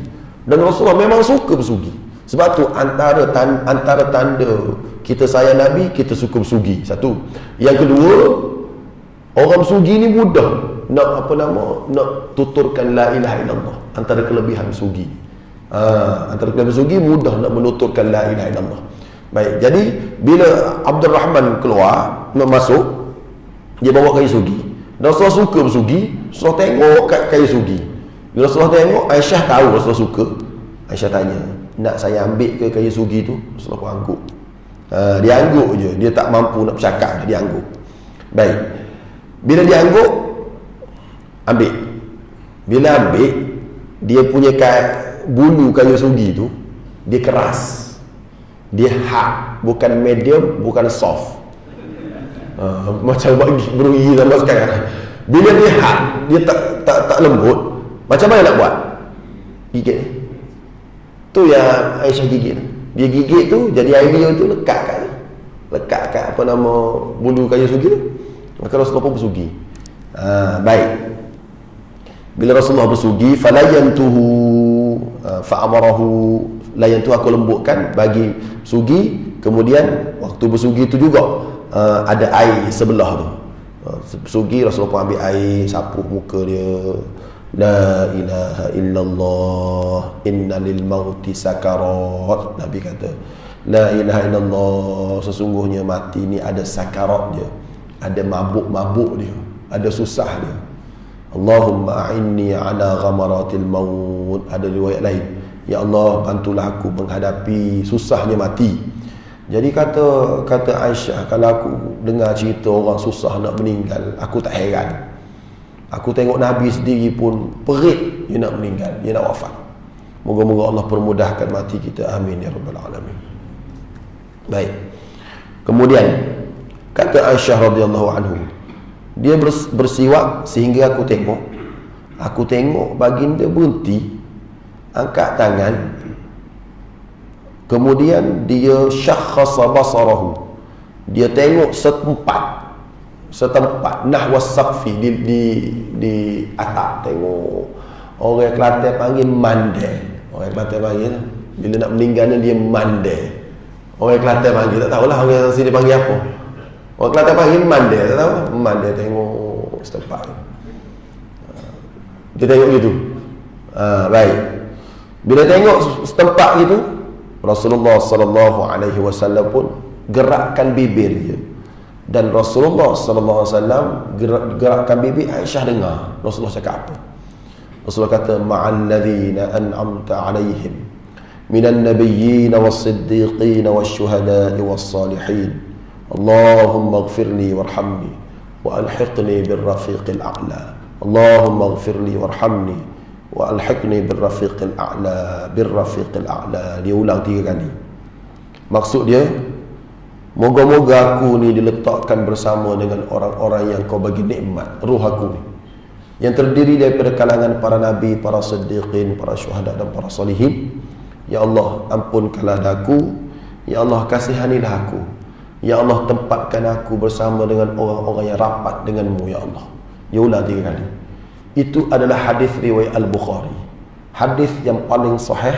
Dan Rasulullah memang suka bersugi. Sebab tu antara tanda kita sayang Nabi, kita suka bersugi. Satu. Yang kedua, orang bersugi ni mudah nak nak tuturkan la ilaha illallah. Antara kelebihan bersugi. Antara kelebihan bersugi, mudah nak menuturkan la ilaha illallah. Baik, jadi bila Abdul Rahman keluar, nak masuk, dia bawa kayu sugi. Dan Rasulullah suka bersugi. Rasulullah tengok kat kayu sugi. Bila Rasulullah tengok, Aisyah tahu Rasulullah suka. Aisyah tanya, nak saya ambil ke kayu sugi tu? Rasulullah pun angguk. Dia angguk je, dia tak mampu nak bercakap, dia angguk. Baik. Bila dia angguk, ambil. Bila ambil, dia punya bulu kayu sugi tu, dia keras. Dia hard, bukan medium, bukan soft. Macam berugi sama sekarang. Bila dia hard, dia tak lembut, macam mana nak buat? Gigit. Tu yang Aisyah gigit. Dia gigit tu, jadi air dia tu lekat kat apa nama bulu kayu sugi tu. Maka Rasulullah pun bersugi. Baik. Bila Rasulullah bersugi, falayantuhu fa'amarahu, layantu aku lembutkan bagi sugi. Kemudian waktu bersugi tu juga ada air sebelah tu. Bersugi, Rasulullah pun ambil air, sapu muka dia. La ilaha illallah inna lil mauti sakarat. Nabi kata, la ilaha illallah, sesungguhnya mati ni ada sakarat dia, ada mabuk-mabuk dia, ada susah dia. Allahumma a'inni ala ghamaratil maut. Ada riwayat lain, ya Allah, bantulah aku menghadapi susahnya mati. Jadi kata Aisyah, kalau aku dengar cerita orang susah nak meninggal, aku tak heran. Aku tengok Nabi sendiri pun perit dia nak meninggal, dia nak wafat. Moga-moga Allah permudahkan mati kita. Amin ya rabbal alamin. Baik. Kemudian kata Aisyah radhiyallahu anhu, dia bersiwak sehingga aku tengok baginda berhenti, angkat tangan, kemudian dia syakhasa basarahu, dia tengok setempat nahwa saqfi, di atap. Tengok orang Kelantan panggil mandai. Orang Kelantan panggil bila nak meninggal dia mandai. Orang Kelantan panggil, tak tahulah orang sini panggil apa. Orang Kelantan panggil mandai, tak tahu. Mandai tengok setempat. Dia tengok gitu. Baik. Bila tengok setempat gitu, Rasulullah sallallahu alaihi wasallam pun gerakkan bibir dia. Dan Rasulullah sallallahu alaihi wasallam gerakkan bibir. Aisyah dengar Rasulullah cakap apa. Rasulullah kata, ma'al ladzina an'amta 'alaihim minan nabiyyin was-siddiqin wasyuhada'i was-salihin. Allahumma ighfirli warhamni wa alhiqni birrafiqil a'la. Allahumma ighfirli warhamni wa alhiqni birrafiqil a'la. Dia ulang 3 kali. Maksud dia, moga-moga aku ni diletakkan bersama dengan orang-orang yang kau bagi nikmat, ruh aku ni, yang terdiri daripada kalangan para nabi, para siddiqin, para syuhada dan para salihin. Ya Allah, ampunkanlah aku. Ya Allah, kasihanilah aku. Ya Allah, tempatkan aku bersama dengan orang-orang yang rapat denganmu, ya Allah. Dia ulang 3 kali. Itu adalah hadis riwayat Al-Bukhari, hadis yang paling sahih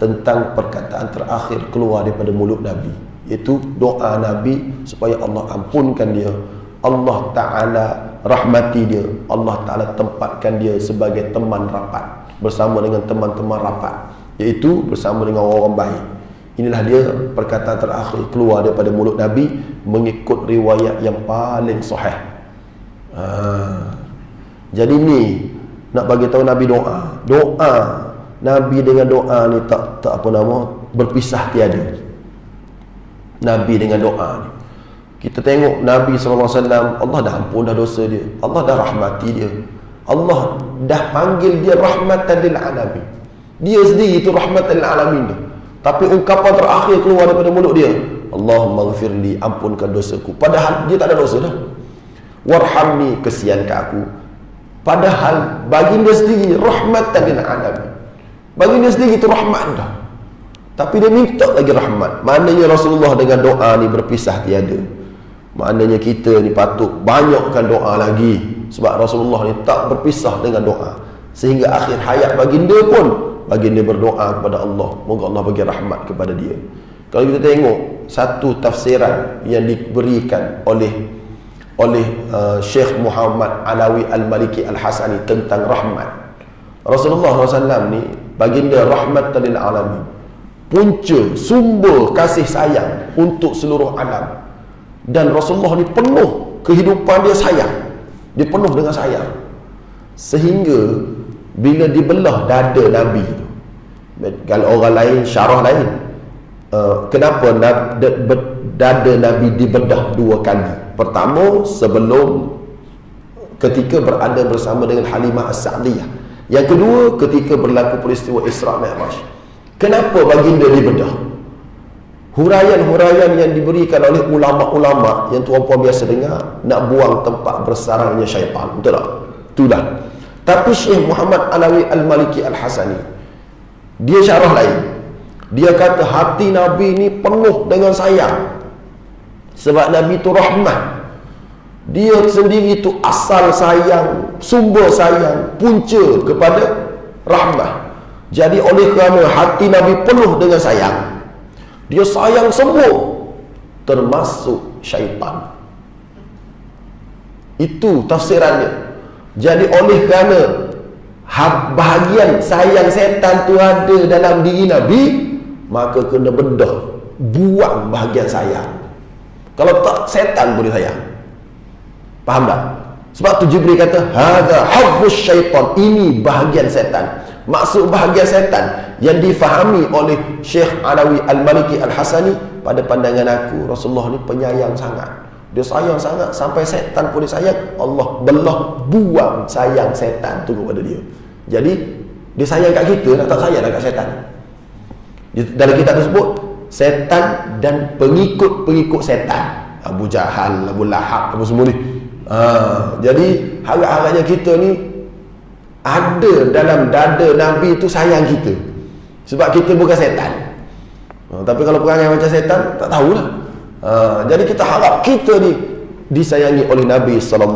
tentang perkataan terakhir keluar daripada mulut Nabi, iaitu doa Nabi supaya Allah ampunkan dia, Allah Ta'ala rahmati dia, Allah Ta'ala tempatkan dia sebagai teman rapat, bersama dengan teman-teman rapat, iaitu bersama dengan orang baik. Inilah dia perkataan terakhir keluar daripada mulut Nabi mengikut riwayat yang paling sahih. Jadi ni nak bagi tahu Nabi doa Nabi dengan doa ni tak apa nama, berpisah tiada. Nabi dengan doa ni, kita tengok Nabi SAW, Allah dah ampun dah dosa dia, Allah dah rahmati dia, Allah dah panggil dia rahmatan lil alamin. Dia sendiri itu rahmatan lil alamin tu. Tapi ungkapan terakhir keluar daripada mulut dia, Allahumma ghafirli, ampunkan dosaku. Padahal dia tak ada dosa dah. Warhamni, kesian ke aku. Padahal baginda sendiri rahmatan lil alamin. Baginda sendiri itu rahmat dah, tapi dia minta lagi rahmat. Maknanya Rasulullah dengan doa ni berpisah tiada. Maknanya kita ni patut banyakkan doa lagi, sebab Rasulullah ni tak berpisah dengan doa. Sehingga akhir hayat baginda pun baginda berdoa kepada Allah, moga Allah bagi rahmat kepada dia. Kalau kita tengok satu tafsiran yang diberikan oleh Syekh Muhammad Alawi Al-Maliki Al-Hasani tentang rahmat, Rasulullah SAW ni baginda rahmatan lil alamin, punca sumber kasih sayang untuk seluruh alam. Dan Rasulullah ni penuh kehidupan dia sayang, dia penuh dengan sayang, sehingga bila dibelah dada Nabi tu, kalau orang lain syarah lain, kenapa dada Nabi dibedah 2 kali. Pertama sebelum ketika berada bersama dengan Halimah As-Sa'diyah. Yang kedua ketika berlaku peristiwa Isra' Mi'raj. Kenapa baginda dibedah? Huraian-huraian yang diberikan oleh ulama-ulama yang tuan-puan biasa dengar, nak buang tempat bersarangnya syaitan. Betul tak? Itulah. Tapi Syekh Muhammad Alawi Al-Maliki Al-Hasani, dia syarah lain. Dia kata hati Nabi ni penuh dengan sayang. Sebab Nabi tu rahmat. Dia sendiri tu asal sayang, sumber sayang, punca kepada rahmat. Jadi oleh kerana hati Nabi penuh dengan sayang, dia sayang semua, termasuk syaitan. Itu tafsirannya. Jadi oleh kerana bahagian sayang setan tu ada dalam diri Nabi, maka kena bedah, buang bahagian sayang. Kalau tak, setan boleh sayang. Faham tak? Sebab tu Jibril kata hadza hazzus syaitan, ini bahagian setan. Maksud bahagian setan yang difahami oleh Syekh Alawi Al-Maliki Al-Hasani, pada pandangan aku Rasulullah ni penyayang sangat. Dia sayang sangat sampai setan pun dia sayang. Allah belah, buang sayang setan tu kepada dia. Jadi dia sayang kat kita, nak tak sayang kat setan. Dalam kitab tersebut, setan dan pengikut-pengikut setan, Abu Jahal, Abu Lahab, apa semua ni. Jadi harap-harapnya kita ni ada dalam dada Nabi tu sayang kita. Sebab kita bukan setan. Tapi kalau perangai macam setan, tak tahulah. Jadi kita harap kita ni disayangi oleh Nabi SAW.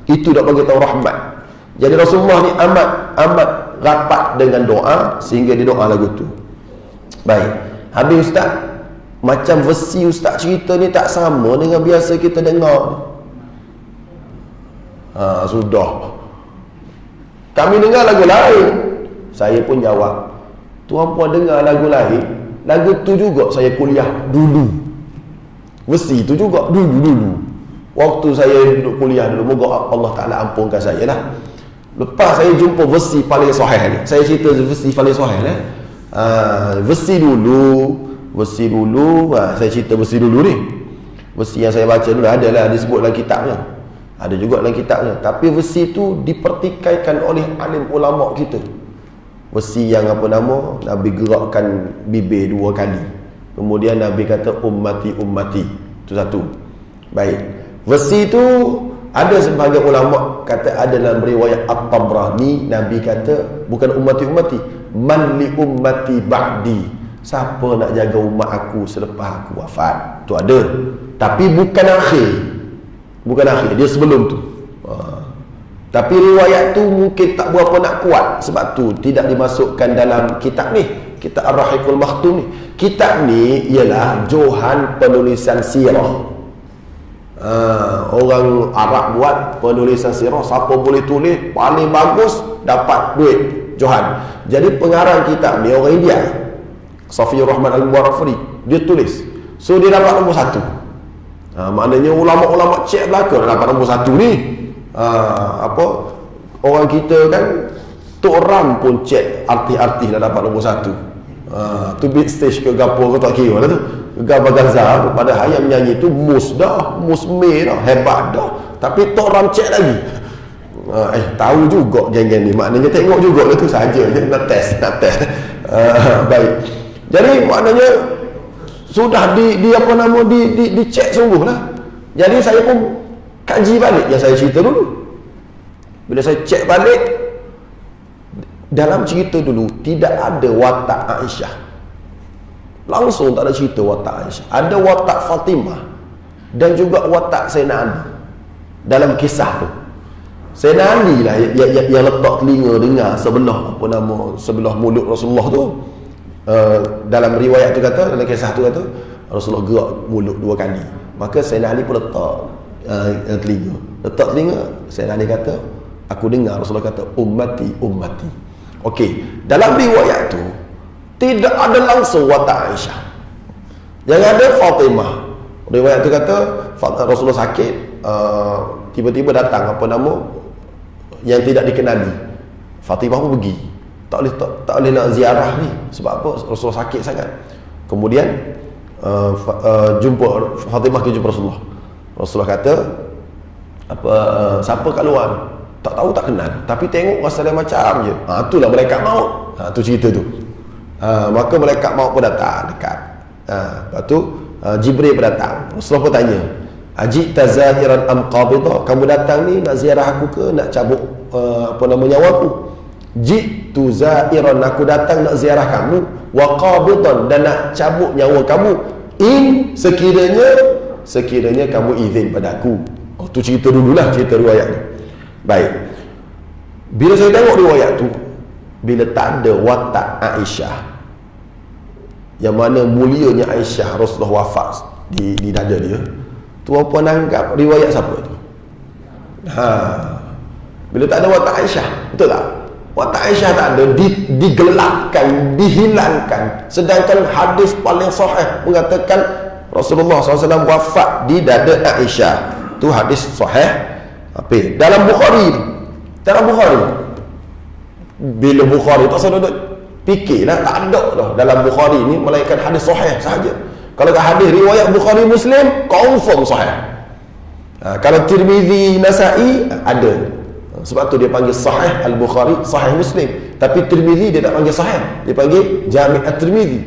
Itu dah bagi tahu rahmat. Jadi Rasulullah ni amat rapat dengan doa, sehingga dia doa lagu tu. Baik, habis Ustaz, macam versi Ustaz cerita ni tak sama dengan biasa kita dengar. Sudah, kami dengar lagu lain. Saya pun jawab, tuan puan dengar lagu lain, lagu tu juga saya kuliah dulu, versi tu juga dulu waktu saya duduk kuliah dulu. Moga Allah Ta'ala ampunkan saya lah. Lepas saya jumpa versi paling sahih ni, saya cerita versi paling sahih lah. Versi dulu, saya cerita versi dulu ni. Versi yang saya baca dulu adalah disebut dalam kitabnya, ada juga dalam kitabnya. Tapi versi tu dipertikaikan oleh alim ulama kita. Versi yang apa nama, Nabi gerakkan bibir 2 kali, kemudian Nabi kata ummati ummati, itu satu. Baik, versi tu ada sebahagian ulama kata ada dalam riwayat At-Tabrani, Nabi kata bukan ummati ummati, man li ummati ba'di, siapa nak jaga umat aku selepas aku wafat. Tu ada, tapi bukan akhir, dia sebelum tu. Tapi riwayat tu mungkin tak berapa nak kuat. Sebab tu tidak dimasukkan dalam kitab ni, kitab Ar-Rahiqul Makhtum ni. Kitab ni ialah johan penulisan sirah. Orang Arab buat penulisan sirah, siapa boleh tulis paling bagus dapat duit johan. Jadi pengarang kitab ni orang India, Safiyur Rahman Al-Mubarafri, dia tulis. So dia dapat nombor 1. Maknanya ulama-ulama cek belakang dapat nombor 1 ni. Orang kita kan, Tok Ram pun cek artis-artis dah dapat nombor 1. Tu big stage ke gapo ke tak kira lah tu. Gabar Gaza pada hayat menyanyi tu mus me dah, hebat dah. Tapi Tok Ram cek lagi. Tahu juga geng-geng ni, maknanya tengok juga lah tu saja je, nak test. Baik. Jadi maknanya sudah dicek sungguh lah. Jadi saya pun kaji balik yang saya cerita dulu. Bila saya cek balik, dalam cerita dulu tidak ada watak Aisyah. Langsung tak ada cerita watak Aisyah. Ada watak Fatimah dan juga watak Sayyidina Ali dalam kisah tu. Sayyidina Ali lah yang letak telinga dengar sebelah mulut Rasulullah tu. Dalam riwayat tu kata, dalam kisah tu kata Rasulullah gerak mulut 2 kali. Maka Sayyidina Ali pun letak telinga. Sayyidina Ali kata, aku dengar Rasulullah kata ummati ummati. Okey, dalam riwayat tu tidak ada langsung watak Aisyah. Yang ada Fatimah. Riwayat tu kata Rasulullah sakit, tiba-tiba datang yang tidak dikenali. Fatimah pun pergi. Tak boleh nak ziarah ni. Sebab apa? Rasulullah sakit sangat. Kemudian jumpa Fatimah ke jumpa Rasulullah. Rasulullah kata apa, siapa kat luar ni? Tak tahu, tak kenal, tapi tengok rasa dia macam je. Itulah malaikat maut. Tu cerita tu. Maka malaikat maut pun datang dekat. Lepas tu Jibril pun datang. Rasulullah pun tanya, ajita zahiran am qabida, kamu datang ni nak ziarah aku ke nak cabut nyawa aku? Jitu zairan, aku datang nak ziarah kamu, wa qabidan, dan nak cabut nyawa kamu, in sekiranya kamu izin pada aku. Tu cerita dululah, cerita riwayat tu. Baik, bila saya tengok riwayat tu, bila tak ada watak Aisyah, yang mana mulianya Aisyah, Rasulullah wafat di dada dia, tuan puan anggap riwayat siapa tu? Bila tak ada watak Aisyah, betul tak? Watak Aisyah tak ada, digelapkan, dihilangkan. Sedangkan hadis paling sahih mengatakan Rasulullah SAW wafat di dada Aisyah. Tu hadis sahih dalam Bukhari. Bila Bukhari tak usah duduk fikirlah, tak ada dah dalam Bukhari ni melainkan hadis sahih sahaja. Kalau hadis riwayat Bukhari Muslim confirm sahih. Kalau Tirmizi, Nasa'i ada. Sebab tu dia panggil sahih Al-Bukhari, sahih Muslim. Tapi Tirmizi dia tak panggil sahih, dia panggil Jami' At-Tirmizi.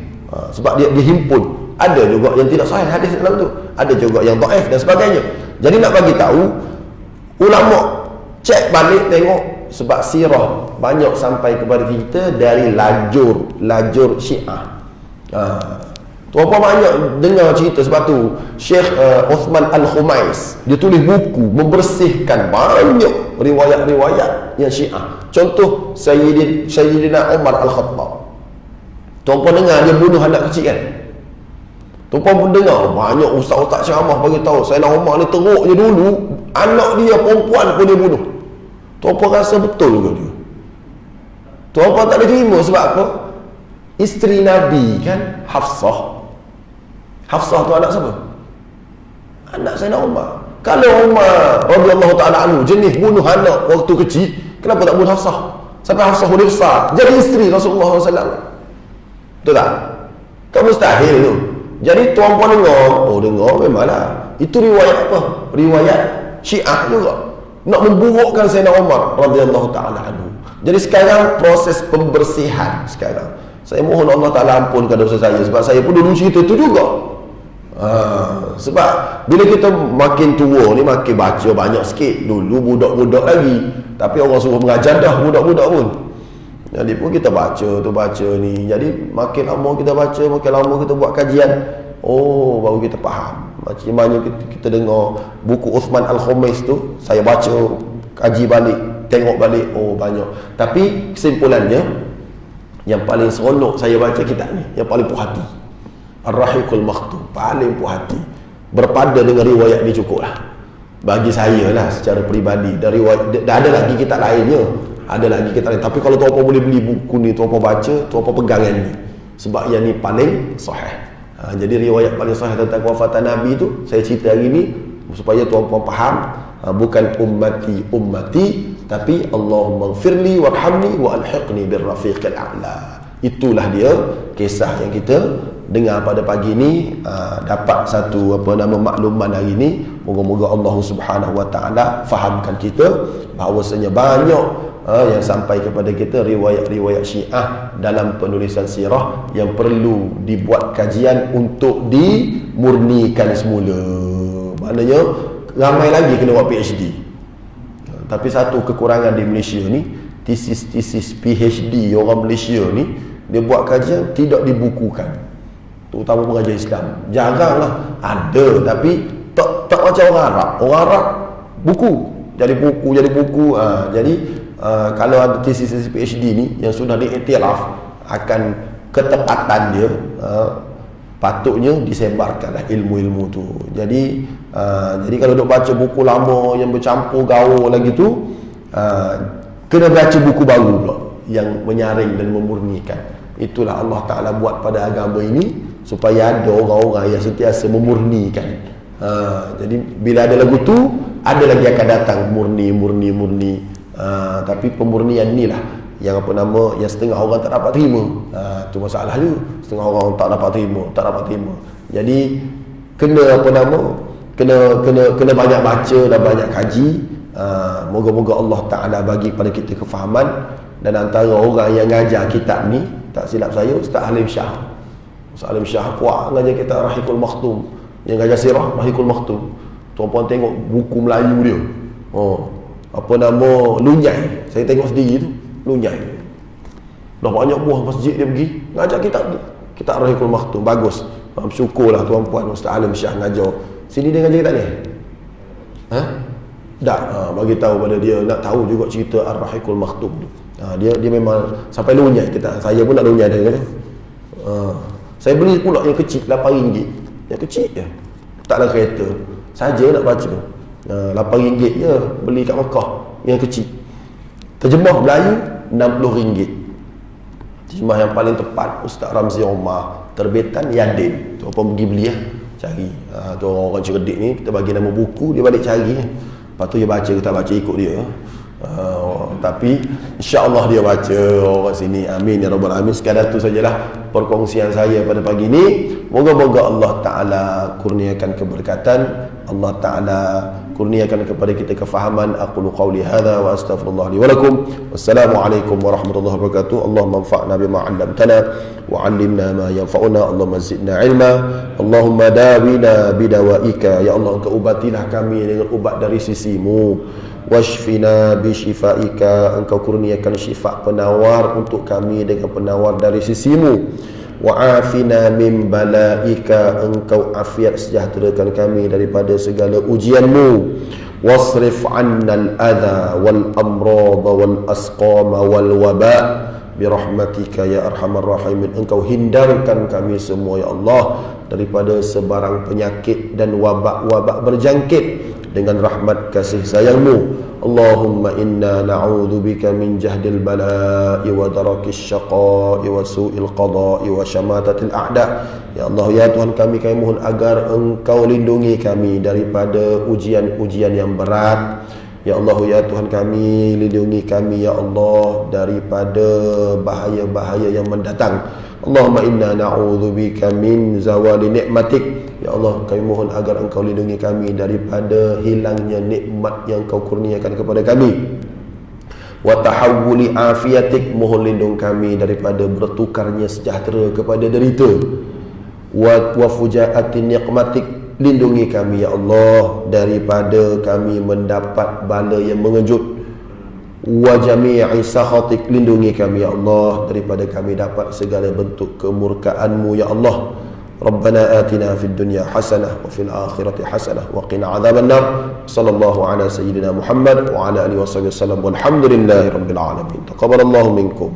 Sebab dia dihimpun. Ada juga yang tidak sahih hadis dalam tu, ada juga yang dhaif dan sebagainya. Jadi nak bagi tahu, ulama cek balik tengok, sebab sirah banyak sampai kepada kita dari lajur Syiah. Berapa banyak dengar cerita. Sebab tu Syekh Uthman Al-Khumais dia tulis buku membersihkan banyak riwayat-riwayat yang Syiah. Contoh Sayyidina Umar Al-Khattab. Tuan-puan dengar dia bunuh anak kecil kan? Tuan-puan pun dengar banyak ustaz-ustaz ceramah bagi tahu Sayyidina Umar ni teruk je dulu, anak dia perempuan pun dia bunuh. Tuan-puan rasa betul ke dia? Tuan-puan tak boleh terima sebab apa? Isteri Nabi kan Hafsah tu anak siapa? Anak Sayyidina Umar. Kalau Umar radhiyallahu ta'ala anhu jenis bunuh anak waktu kecil, kenapa tak bunuh Hafsah? Sampai Hafsah boleh besar jadi isteri Rasulullah SAW. Betul tak? Kan mustahil tu. Jadi tuan-puan dengar memanglah. Itu riwayat apa? Riwayat Syiah juga. Nak memburukkan Sayyidina Umar radhiyallahu ta'ala anhu. Jadi sekarang proses pembersihan sekarang. Saya mohon Allah Ta'ala ampunkan dosa saya, sebab saya pun dulu cerita tu juga. Sebab bila kita makin tua ni makin baca banyak sikit. Dulu budak-budak lagi, tapi orang suruh mengajar dah budak-budak pun. Jadi pun kita baca ni. Jadi makin lama kita baca, makin lama kita buat kajian, baru kita faham. Macam mana kita dengar buku Uthman Al-Khumais tu, saya baca, kaji balik, tengok balik, banyak. Tapi kesimpulannya, yang paling seronok saya baca kitab ni, yang paling puas hati, Ar-Rahiqul Maktum, paling puas hati. Berpada dengan riwayat ni cukup lah bagi saya lah secara peribadi. Dari riwayat, ada lagi kitab lainnya, ada lagi kitab lain. Tapi kalau tuan-puan boleh beli buku ni, tuan-puan baca, tuan-puan pegang yang ni, sebab yang ni paling sahih. Jadi riwayat paling sahih tentang kewafatan Nabi tu saya cerita hari ni supaya tuan-puan faham. Bukan ummati, tapi Allahumma ghfirli warhamni wa alhiqni birrafiqil a'la. Itulah dia kisah yang kita dengar pada pagi ni. Dapat satu makluman hari ni. Moga-moga Allah Subhanahu wa taala fahamkan kita bahawasanya banyak yang sampai kepada kita riwayat-riwayat Syiah dalam penulisan sirah yang perlu dibuat kajian untuk dimurnikan semula. Maknanya ramai lagi kena buat PhD. Tapi satu kekurangan di Malaysia ni, tesis PhD orang Malaysia ni, dia buat kajian tidak dibukukan, terutama pengajar Islam. Jarang lah ada, tapi tak macam orang Arab. Orang Arab buku jadi buku. Jadi kalau ada tesis PhD ni yang sudah diiktiraf akan ketepatan dia, patutnya disebarkanlah ilmu-ilmu tu. Jadi kalau duk baca buku lama yang bercampur gaul lagi tu, kena baca buku baru pula yang menyaring dan memurnikan. Itulah Allah Ta'ala buat pada agama ini supaya ada orang-orang yang sentiasa memurnikan. Jadi bila ada lagu tu, ada lagi akan datang murni. Tapi pemurnian ni lah yang apa nama, yang setengah orang tak dapat terima. Tu masalah dia. Setengah orang tak dapat terima. Jadi kena apa nama, kena banyak baca dan banyak kaji. Moga-moga Allah Ta'ala bagi pada kita kefahaman. Dan antara orang yang ngajar kitab ni, tak silap saya, Ustaz Halim Shah. Ustaz Halim Shah kuat ngajar kita Rahikul Makhtum. Yang ngajar sirah Rahikul Makhtum. Tuan-puan tengok buku Melayu dia. Apa nama, lunyai. Saya tengok sendiri tu, lunyai. Dah banyak buah masjid dia pergi ngajar kitab Rahikul Makhtum. Bagus. Syukurlah tuan-puan Ustaz Halim Shah ngajar. Sini dia ngajar kitab ni. Bagi tahu pada dia, nak tahu juga cerita Ar-Rahikul Makhtum tu. Dia memang sampai lunyai kita. Saya pun nak lunyai dia kata. Saya beli pula yang kecil RM8. Yang kecil je. Taklah kereta. Saja nak baca. RM8 je beli kat Mekah yang kecil. Terjemah Melayu RM60. Terjemah yang paling tepat Ustaz Ramzi Omar, terbitan Yadin. Tu apa pergi beli cari. Tu orang cerdik ni, kita bagi nama buku, dia balik cari. Lepas tu dia baca, kita baca ikut dia. Tapi insya-Allah dia baca orang sini. Amin ya rabbal alamin. Sekadar tu sajalah perkongsian saya pada pagi ini. Moga-moga Allah Taala kurniakan keberkatan, Allah Taala kurniakan kepada kita kefahaman. Aqulu qawli hadza wa astaghfirullah li wa lakum. Wassalamualaikum warahmatullahi wabarakatuh. Allahumma anfa'na bima 'allamtana wa 'allimna ma yanfa'una. Allahumma zidna ilma. Allahumma dawina bidawaika. Ya Allah, Engkau ubatilah kami dengan ubat dari sisimu. Washfina bishifaika. Engkau kurniakan syifa, penawar untuk kami dengan penawar dari sisimu. Wa'afina min balaika. Engkau afiat sejahterakan kami daripada segala ujianmu. Wasrif 'annal adha wal amrada wal asqama wal waba birahmatika ya arhamar rahimin. Engkau hindarkan kami semua ya Allah daripada sebarang penyakit dan wabak-wabak berjangkit dengan rahmat kasih sayangmu. Allahumma inna na'udzubika min jahdil bala'i wa darakis syaqa'i wa su'il qada'i wa syamatatil a'da. Ya Allah, ya Tuhan kami mohon agar Engkau lindungi kami daripada ujian-ujian yang berat. Ya Allah, ya Tuhan kami, lindungi kami ya Allah daripada bahaya-bahaya yang mendatang. Allahumma inna na'udzubika min zawali ni'matik. Ya Allah, kami mohon agar Engkau lindungi kami daripada hilangnya nikmat yang Kau kurniakan kepada kami. Wa tahawuli afiatik, mohon lindung kami daripada bertukarnya sejahtera kepada derita. Wa fujaati niqmatik, lindungi kami ya Allah daripada kami mendapat bala yang mengejut. Wa jami'i sakhatik, lindungi kami ya Allah daripada kami dapat segala bentuk kemurkaan-Mu ya Allah. Rabbana atina fid dunya hasanah wa fil akhirati hasanah wa qina adzabannar. Sallallahu ala sayyidina Muhammad wa ala alihi wasallam. Walhamdulillahi rabbil alamin. Taqabbalallahu minkum.